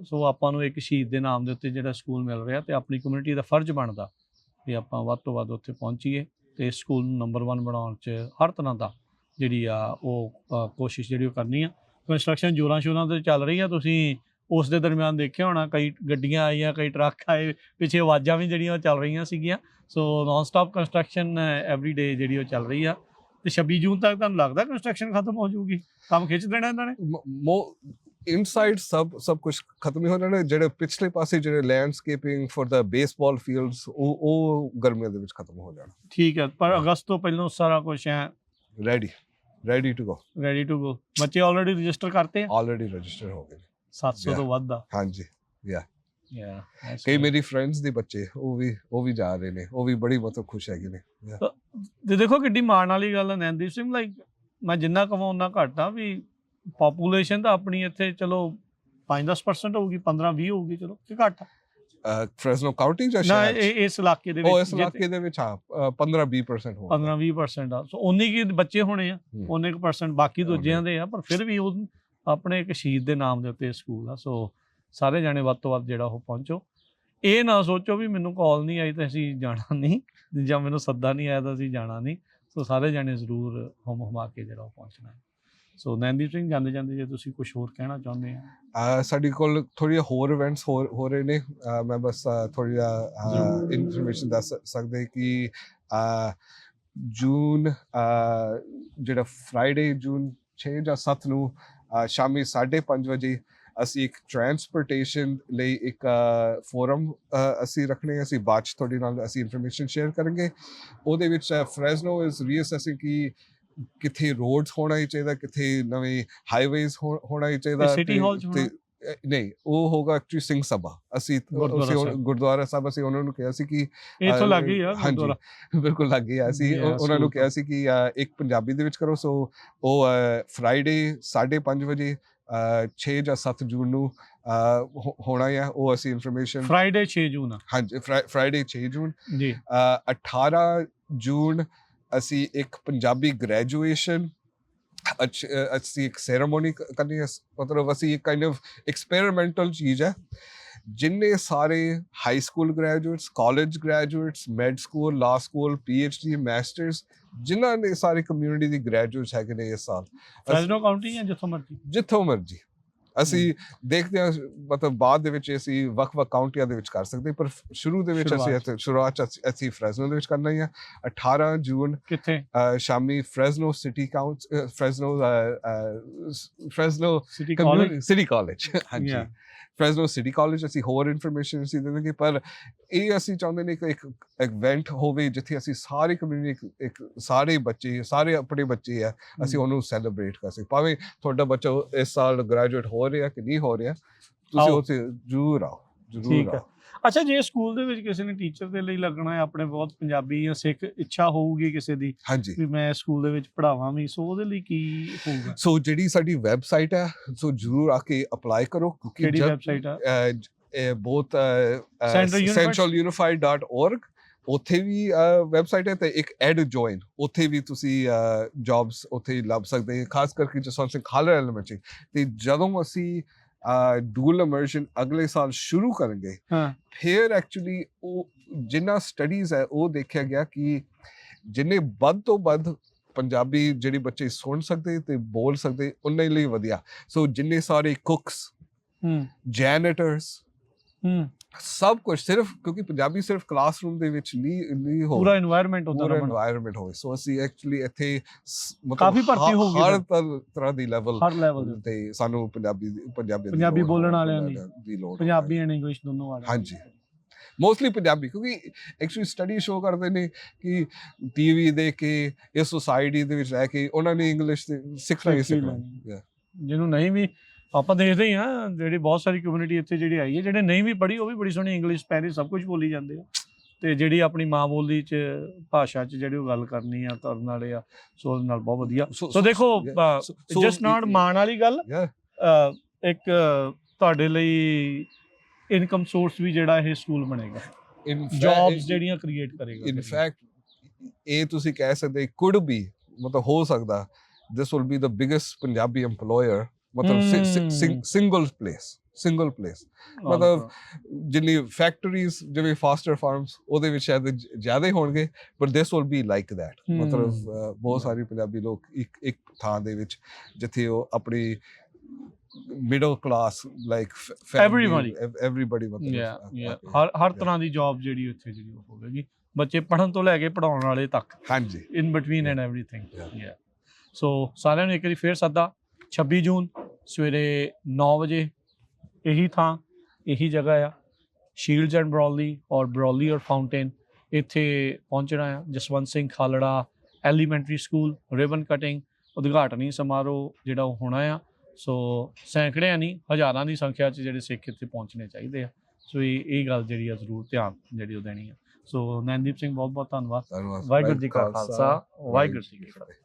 ਸੋ ਆਪਾਂ ਨੂੰ ਇੱਕ ਸ਼ਹੀਦ ਦੇ ਨਾਮ ਦੇ ਉੱਤੇ ਜਿਹੜਾ ਸਕੂਲ ਮਿਲ ਰਿਹਾ, ਤੇ ਆਪਣੀ ਕਮਿਊਨਿਟੀ ਦਾ ਫਰਜ਼ ਬਣਦਾ ਵੀ ਆਪਾਂ ਵੱਧ ਤੋਂ ਵੱਧ ਉੱਥੇ ਪਹੁੰਚੀਏ ਤੇ ਇਸ ਸਕੂਲ ਨੂੰ ਨੰਬਰ 1 ਬਣਾਉਣ 'ਚ ਹਰ ਤਰ੍ਹਾਂ ਦਾ ਜਿਹੜੀ ਆ ਉਹ ਕੋਸ਼ਿਸ਼ ਜਿਹੜੀ ਉਹ ਕਰਨੀ ਆ। ਕੰਸਟਰਕਸ਼ਨ ਜ਼ੋਰਾਂ ਸ਼ੋਰਾਂ 'ਤੇ ਚੱਲ ਰਹੀ ਆ, ਤੁਸੀਂ ਉਸ ਦੇ ਦਰਮਿਆਨ ਦੇਖਿਆ ਹੋਣਾ, ਕਈ ਗੱਡੀਆਂ ਆਈਆਂ, ਕਈ ਟਰੱਕ ਆਏ, ਪਿੱਛੇ ਆਵਾਜ਼ਾਂ ਵੀ ਜਿਹੜੀਆਂ ਉਹ ਚੱਲ ਰਹੀਆਂ ਸੀਗੀਆਂ। So non stop construction every day ਜਿਹੜੀ ਉਹ ਚੱਲ ਰਹੀ ਆ। ਤੇ 26 ਜੂਨ ਤੱਕ ਤੁਹਾਨੂੰ ਲੱਗਦਾ ਕੰਸਟਰਕਸ਼ਨ ਖਤਮ ਹੋ ਜਾਊਗੀ? ਕੰਮ ਖਿੱਚ ਦੇਣਾ ਇਹਨਾਂ ਨੇ? ਇਨਸਾਈਡ ਸਭ ਕੁਝ ਖਤਮ ਹੀ ਹੋ ਜਾਣਾ। ਜਿਹੜੇ ਪਿਛਲੇ ਪਾਸੇ ਜਿਹੜੇ landscaping for the baseball fields ਉਹ ਗਰਮੀਆਂ ਦੇ ਵਿੱਚ ਖਤਮ ਹੋ ਜਾਣਾ। ਠੀਕ ਹੈ, ਪਰ ਅਗਸਤ ਤੋਂ ਪਹਿਲਾਂ ਸਾਰਾ ਕੁਝ ਹੈ ਰੈਡੀ ਟੂ ਗੋ। ਬੱਚੇ ਆਲਰੇਡੀ ਰਜਿਸਟਰ ਕਰਤੇ ਆ? ਆਲਰੇਡੀ ਰਜਿਸਟਰ ਹੋ ਗਏ 700 ਤੋਂ ਵੱਧ ਆ। ਹਾਂਜੀ ਯਾ ਕਈ ਮੇਰੀ ਫਰੈਂਡਸ ਦੇ ਬੱਚੇ ਉਹ ਵੀ ਜਾ ਰਹੇ ਨੇ, ਉਹ ਵੀ ਬੜੀ ਮਤਲਬ ਖੁਸ਼ ਹੈਗੇ ਨੇ। ਤੇ ਦੇਖੋ ਕਿੱਡੀ ਮਾਣ ਵਾਲੀ ਗੱਲ ਹੈ ਨੈਨਦੀਪ ਸਿੰਘ, ਲਾਈਕ ਮੈਂ ਜਿੰਨਾ ਕਵਾਂ ਉਹਨਾਂ ਘੱਟ ਆ ਵੀ ਪਾਪੂਲੇਸ਼ਨ ਤਾਂ ਆਪਣੀ ਇੱਥੇ ਚਲੋ 5-10% ਹੋਊਗੀ, 15-20 ਹੋਊਗੀ, ਚਲੋ ਕਿ ਘੱਟ ਆ ਫ੍ਰੈਸਨੋ ਕਾਉਂਟੀ ਜਾਂ ਨਾ ਇਸ ਇਲਾਕੇ ਦੇ ਵਿੱਚ? ਇਸ ਇਲਾਕੇ ਦੇ ਵਿੱਚ ਹਾਂ 15-20% ਹੋ 15-20% ਆ। ਸੋ ਉਨੀ ਕੀ ਬੱਚੇ ਹੋਣੇ ਆ, ਉਨੇ ਕੁ ਪਰਸੈਂਟ ਬਾਕੀ ਦੂਜਿਆਂ ਦੇ ਆ, ਪਰ ਫਿਰ ਵੀ ਉਹ ਆਪਣੇ ਇੱਕ ਸ਼ਹੀਦ ਦੇ ਨਾਮ ਦੇ ਉੱਤੇ ਸਕੂਲ ਆ। ਸੋ ਸਾਰੇ ਜਾਣੇ ਵੱਧ ਤੋਂ ਵੱਧ ਜਿਹੜਾ ਉਹ ਪਹੁੰਚੋ। ਇਹ ਨਾ ਸੋਚੋ ਵੀ ਮੈਨੂੰ ਕਾਲ ਨਹੀਂ ਆਈ ਤਾਂ ਅਸੀਂ ਜਾਣਾ ਨਹੀਂ, ਜਾਂ ਮੈਨੂੰ ਸੱਦਾ ਨਹੀਂ ਆਇਆ ਤਾਂ ਅਸੀਂ ਜਾਣਾ ਨਹੀਂ। ਸੋ ਸਾਰੇ ਜਾਣੇ ਜ਼ਰੂਰ ਹੁਮਾ ਕੇ ਜਿਹੜਾ ਉਹ ਪਹੁੰਚਣਾ ਹੈ। ਸੋ ਨੈਨਦੀਪ ਸਿੰਘ, ਜਾਂਦੇ ਜਾਂਦੇ ਜੇ ਤੁਸੀਂ ਕੁਝ ਹੋਰ ਕਹਿਣਾ ਚਾਹੁੰਦੇ ਆ? ਸਾਡੀ ਕੋਲ ਥੋੜ੍ਹੀਆਂ ਹੋਰ ਇਵੈਂਟਸ ਹੋ ਰਹੇ ਨੇ। ਮੈਂ ਬਸ ਥੋੜ੍ਹੀ ਇਨਫੋਰਮੇਸ਼ਨ ਦੱਸ ਸਕਦੇ ਕਿ ਜੂਨ ਜਿਹੜਾ ਫਰਾਈਡੇ ਜੂਨ 6 ਜਾਂ 7 ਨੂੰ ਸ਼ਾਮੀ 5:30 ਵਜੇ ਅਸੀਂ ਇੱਕ ਟਰਾਂਸਪੋਰਟੇਸ਼ਨ ਲਈ ਇੱਕ ਫੋਰਮ ਅਸੀਂ ਰੱਖਣੇ। ਅਸੀਂ ਬਾਅਦ 'ਚ ਤੁਹਾਡੇ ਨਾਲ ਅਸੀਂ ਇਨਫੋਰਮੇਸ਼ਨ ਸ਼ੇਅਰ ਕਰਾਂਗੇ। ਉਹਦੇ ਵਿੱਚ ਫ੍ਰੈਸਨੋ ਇਜ਼ ਰੀਅਸੈਸਿੰਗ ਕਿ ਕਿੱਥੇ ਰੋਡਸ ਹੋਣਾ ਹੀ ਚਾਹੀਦਾ, ਕਿੱਥੇ ਨਵੇਂ ਹਾਈਵੇਜ਼ ਹੋਣਾ ਹੀ ਚਾਹੀਦਾ। ਸਿਟੀ ਹਾਲ 'ਚ ਹੋਣਾ? ਨਹੀਂ, ਉਹ ਹੋਗਾ ਐਕਚੁਅਲੀ ਸਿੰਘ ਸਭਾ। ਅਸੀਂ ਗੁਰਦੁਆਰਾ ਸਾਹਿਬ ਅਸੀਂ ਉਹਨਾਂ ਨੂੰ ਕਿਹਾ ਸੀ ਕਿ ਇੱਥੋਂ ਲੱਗ ਗਈ ਆ ਗੁਰਦੁਆਰਾ, ਬਿਲਕੁਲ ਲੱਗ ਗਈ ਆ। ਅਸੀਂ ਉਹਨਾਂ ਨੂੰ ਕਿਹਾ ਸੀ ਕਿ ਇੱਕ ਪੰਜਾਬੀ ਦੇ ਵਿੱਚ ਕਰੋ। ਸੋ ਉਹ ਫਰਾਈਡੇ 5:30 ਵਜੇ 6 ਜਾਂ 7 ਜੂਨ ਨੂੰ ਹੋਣਾ ਆ। ਉਹ ਅਸੀਂ ਇਨਫੋਰਮੇਸ਼ਨ ਫਰਾਈਡੇ 6 ਜੂਨ ਆ? ਹਾਂਜੀ, ਫਰਾਈਡੇ 6 ਜੂਨ ਜੀ। 18 ਜੂਨ ਅਸੀਂ ਇੱਕ ਪੰਜਾਬੀ ਗ੍ਰੈਜੂਏਸ਼ਨ ਅਸੀਂ ਇੱਕ ਸੈਰੇਮੋਨੀ ਕਰਨੀ ਹੈ। ਮਤਲਬ ਅਸੀਂ ਇੱਕ ਕਾਈਂਡ ਆਫ ਐਕਸਪੈਰੀਮੈਂਟਲ ਚੀਜ਼ ਹੈ। ਜਿੰਨੇ ਸਾਰੇ high school graduates, college graduates, med school, law school, PhD, masters, ਜਿਨ੍ਹਾਂ ਨੇ ਸਾਰੀ ਕਮਿਊਨਿਟੀ ਦੀ ਗ੍ਰੈਜੂਏਟਸ ਹੈਗੇ ਨੇ ਇਸ ਸਾਲ, ਫ੍ਰੈਸਨੋ ਕਾਉਂਟੀ ਜਾਂ ਜਿੱਥੋਂ ਮਰਜੀ ਅਸੀਂ ਦੇਖਦੇ ਹਾਂ। ਮਤਲਬ ਬਾਅਦ ਦੇ ਵਿੱਚ ਅਸੀਂ ਵੱਖ-ਵੱਖ ਕਾਉਂਟੀਆਂ ਦੇ ਵਿੱਚ ਕਰ ਸਕਦੇ, ਪਰ ਸ਼ੁਰੂ ਦੇ ਵਿੱਚ ਸ਼ੁਰੂਆਤ ਅਸੀਂ ਫ੍ਰੈਸਨੋ ਦੇ ਵਿੱਚ ਕਰਨਾ ਹੀ ਆ। 18 ਜੂਨ ਕਿੱਥੇ? ਸ਼ਾਮੀ ਫ੍ਰੈਸਨੋ ਸਿਟੀ ਕਾਲਜ। ਹਾਂਜੀ, ਫ੍ਰੈਸਨੋ ਸਿਟੀ ਕਾਲਜ। ਅਸੀਂ ਹੋਰ ਇਨਫੋਰਮੇਸ਼ਨ ਅਸੀਂ ਦੇਵਾਂਗੇ, ਪਰ ਇਹ ਅਸੀਂ ਚਾਹੁੰਦੇ ਨੇ ਕਿ ਇੱਕ ਇਵੈਂਟ ਹੋਵੇ ਜਿੱਥੇ ਅਸੀਂ ਸਾਰੀ ਕਮਿਊਨਿਟੀ, ਇੱਕ ਸਾਰੇ ਬੱਚੇ, ਸਾਰੇ ਆਪਣੇ ਬੱਚੇ ਆ, ਅਸੀਂ ਉਹਨੂੰ ਸੈਲੀਬ੍ਰੇਟ ਕਰ ਸਕੀਏ। ਭਾਵੇਂ ਤੁਹਾਡਾ ਬੱਚਾ ਇਸ ਸਾਲ ਗ੍ਰੈਜੂਏਟ ਹੋ ਰਿਹਾ ਕਿ ਨਹੀਂ ਹੋ ਰਿਹਾ, ਤੁਸੀਂ ਉੱਥੇ ਜ਼ਰੂਰ ਆਓ। ਅੱਛਾ, ਜੇ ਸਕੂਲ ਦੇ ਵਿੱਚ ਕਿਸੇ ਨੇ ਟੀਚਰ ਦੇ ਲਈ ਲੱਗਣਾ ਹੈ, ਆਪਣੇ ਬਹੁਤ ਪੰਜਾਬੀ ਜਾਂ ਸਿੱਖ ਇੱਛਾ ਹੋਊਗੀ ਕਿਸੇ ਦੀ ਵੀ ਮੈਂ ਸਕੂਲ ਦੇ ਵਿੱਚ ਪੜ੍ਹਾਵਾਂ ਵੀ, ਸੋ ਉਹਦੇ ਲਈ ਕੀ ਹੋਊਗਾ? ਸੋ ਜਿਹੜੀ ਸਾਡੀ ਵੈਬਸਾਈਟ ਹੈ, ਸੋ ਜ਼ਰੂਰ ਆ ਕੇ ਅਪਲਾਈ ਕਰੋ। ਕਿਹੜੀ ਵੈਬਸਾਈਟ ਆ? ਬਹੁਤ centralunified.org ਉੱਥੇ ਵੀ ਵੈਬਸਾਈਟ ਹੈ, ਤੇ ਇੱਕ ਐਡ ਜੁਆਇਨ, ਉੱਥੇ ਵੀ ਤੁਸੀਂ ਜੌਬਸ ਉੱਥੇ ਲੱਭ ਸਕਦੇ ਹੋ, ਖਾਸ ਕਰਕੇ ਜਸਵੰਤ ਸਿੰਘ ਖਾਲੜਾ ਐਲੀਮੈਂਟਰੀ। ਤੇ ਜਦੋਂ ਅਸੀਂ ਡੂਅਲ ਇਮਰਸ਼ਨ ਅਗਲੇ ਸਾਲ ਸ਼ੁਰੂ ਕਰਾਂਗੇ, ਫਿਰ ਐਕਚੁਅਲੀ ਉਹ ਜਿੰਨਾ ਸਟੱਡੀਜ਼ ਹੈ ਉਹ ਦੇਖਿਆ ਗਿਆ ਕਿ ਜਿੰਨੇ ਵੱਧ ਤੋਂ ਵੱਧ ਪੰਜਾਬੀ ਜਿਹੜੇ ਬੱਚੇ ਸੁਣ ਸਕਦੇ ਤੇ ਬੋਲ ਸਕਦੇ, ਉਹਨਾਂ ਲਈ ਵਧੀਆ। ਸੋ ਜਿੰਨੇ ਸਾਰੇ ਕੁਕਸ, ਜੈਨੇਟਰਸ, ਸਭ ਕੁਝ, ਸਿਰਫ ਕਿਉਂਕਿ ਪੰਜਾਬੀ ਸਿਰਫ ਕਲਾਸਰੂਮ ਦੇ ਵਿੱਚ ਨਹੀਂ ਹੋ, ਪੂਰਾ এনवायरमेंट ਹੋਵੇ। ਸੋ ਅਸੀਂ ਐਕਚੁਅਲੀ ਇੱਥੇ ਕਾਫੀ ਭਰਤੀ ਹੋ ਗਈ ਹਰ ਤਰ੍ਹਾਂ ਦੀ ਲੈਵਲ ਤੇ ਸਾਨੂੰ ਪੰਜਾਬੀ ਬੋਲਣ ਵਾਲਿਆਂ ਦੀ ਲੋੜ, ਪੰਜਾਬੀ ਐਂਡ ਇੰਗਲਿਸ਼ ਦੋਨੋਂ ਵਾਲੇ। ਹਾਂਜੀ, ਮੋਸਟਲੀ ਪੰਜਾਬੀ, ਕਿਉਂਕਿ ਐਕਚੁਅਲੀ ਸਟੱਡੀ ਸ਼ੋ ਕਰਦੇ ਨੇ ਕਿ ਟੀਵੀ ਦੇਖ ਕੇ ਇਸ ਸੋਸਾਇਟੀ ਦੇ ਵਿੱਚ ਰਹਿ ਕੇ ਉਹਨਾਂ ਨੇ ਇੰਗਲਿਸ਼ ਸਿੱਖਣਾ। ਜਿਹਨੂੰ ਨਹੀਂ ਵੀ ਆਪਾਂ ਦੇਖਦੇ ਹੀ ਹਾਂ, ਜਿਹੜੀ ਬਹੁਤ ਸਾਰੀ ਕਮਿਊਨਿਟੀ ਇੱਥੇ ਜਿਹੜੀ ਆਈ ਹੈ, ਜਿਹੜੇ ਨਹੀਂ ਵੀ ਪੜ੍ਹੀ ਉਹ ਵੀ ਬੜੀ ਸੋਹਣੀ ਇੰਗਲਿਸ਼, ਸਪੈਨਿਸ਼ ਸਭ ਕੁਝ ਬੋਲੀ ਜਾਂਦੇ ਆ। ਤੇ ਜਿਹੜੀ ਆਪਣੀ ਮਾਂ ਬੋਲੀ 'ਚ ਭਾਸ਼ਾ 'ਚ ਜਿਹੜੀ ਉਹ ਗੱਲ ਕਰਨੀ ਆ, ਕਰਨ ਵਾਲੇ ਆ, ਸੋ ਉਹਦੇ ਨਾਲ ਬਹੁਤ ਵਧੀਆ। ਸੋ ਦੇਖੋ, ਜਸਟ ਨਾਟ ਮਾਣ ਵਾਲੀ ਗੱਲ, ਇੱਕ ਤੁਹਾਡੇ ਲਈ ਇਨਕਮ ਸੋਰਸ ਵੀ ਜਿਹੜਾ ਇਹ ਸਕੂਲ ਬਣੇਗਾ, ਜੌਬਸ ਜਿਹੜੀਆਂ ਕ੍ਰੀਏਟ ਕਰੇਗਾ। ਇਨਫੈਕਟ ਇਹ ਤੁਸੀਂ ਕਹਿ ਸਕਦੇ ਕੁਡ ਬੀ, ਮਤਲਬ ਹੋ ਸਕਦਾ this will be the biggest Punjabi employer. ਮਤਲਬ ਸਿੰਗਲ ਪਲੇਸ, ਮਤਲਬ ਜਿੰਨੀ ਫੈਕਟਰੀਜ਼ ਜਿਵੇਂ ਫਾਸਟਰ ਫਾਰਮਸ ਉਹਦੇ ਵਿੱਚ ਸ਼ਾਇਦ ਜ਼ਿਆਦਾ ਹੀ ਹੋਣਗੇ, but this will be like that. ਮਤਲਬ ਬਹੁਤ ਸਾਰੇ ਪੰਜਾਬੀ ਲੋਕ ਇੱਕ ਥਾਂ ਦੇ ਵਿੱਚ, ਜਿੱਥੇ ਉਹ ਆਪਣੀ ਮਿਡਲ ਕਲਾਸ, ਲਾਈਕ ਐਵਰੀਬਾਡੀ, ਮਤਲਬ ਹਰ ਤਰ੍ਹਾਂ ਦੀ ਜੌਬ ਜਿਹੜੀ ਉੱਥੇ ਜਿਹੜੀ ਉਹ ਹੋਵੇਗੀ, ਬੱਚੇ ਪੜ੍ਹਨ ਤੋਂ ਲੈ ਕੇ ਪੜ੍ਹਾਉਣ ਵਾਲੇ ਤੱਕ। ਹਾਂਜੀ, ਇਨ ਬਿਟਵੀਨ ਐਂਡ ਐਵਰੀਥਿੰਗ। ਸੋ ਸਾਰਿਆਂ ਨੂੰ ਇੱਕ ਵਾਰੀ ਫੇਰ ਸੱਦਾ 26 ਜੂਨ ਸਵੇਰੇ 9 ਵਜੇ ਇਹੀ ਥਾਂ ਇਹੀ ਜਗ੍ਹਾ ਆ, ਸ਼ੀਲਡਸ ਐਂਡ ਬਰੌਲੀ ਔਰ ਬਰੌਲੀ ਔਰ ਫਾਊਂਟੇਨ, ਇੱਥੇ ਪਹੁੰਚਣਾ ਆ। Jaswant Singh Khalra elementary school ribbon cutting ਉਦਘਾਟਨੀ ਸਮਾਰੋਹ ਜਿਹੜਾ ਉਹ ਹੋਣਾ ਆ। ਸੋ ਸੈਂਕੜਿਆਂ ਨਹੀਂ ਹਜ਼ਾਰਾਂ ਦੀ ਸੰਖਿਆ 'ਚ ਜਿਹੜੇ ਸਿੱਖ ਇੱਥੇ ਪਹੁੰਚਣੇ ਚਾਹੀਦੇ ਆ। ਸੋ ਇਹ ਗੱਲ ਜਿਹੜੀ ਆ ਜ਼ਰੂਰ ਧਿਆਨ ਜਿਹੜੀ ਉਹ ਦੇਣੀ ਆ। ਸੋ ਨੈਨਦੀਪ ਸਿੰਘ ਬਹੁਤ ਬਹੁਤ ਧੰਨਵਾਦ। ਵਾਹਿਗੁਰੂ ਜੀ ਕਾ ਖਾਲਸਾ, ਵਾਹਿਗੁਰੂ ਜੀ ਕੀ ਫਤਿਹ।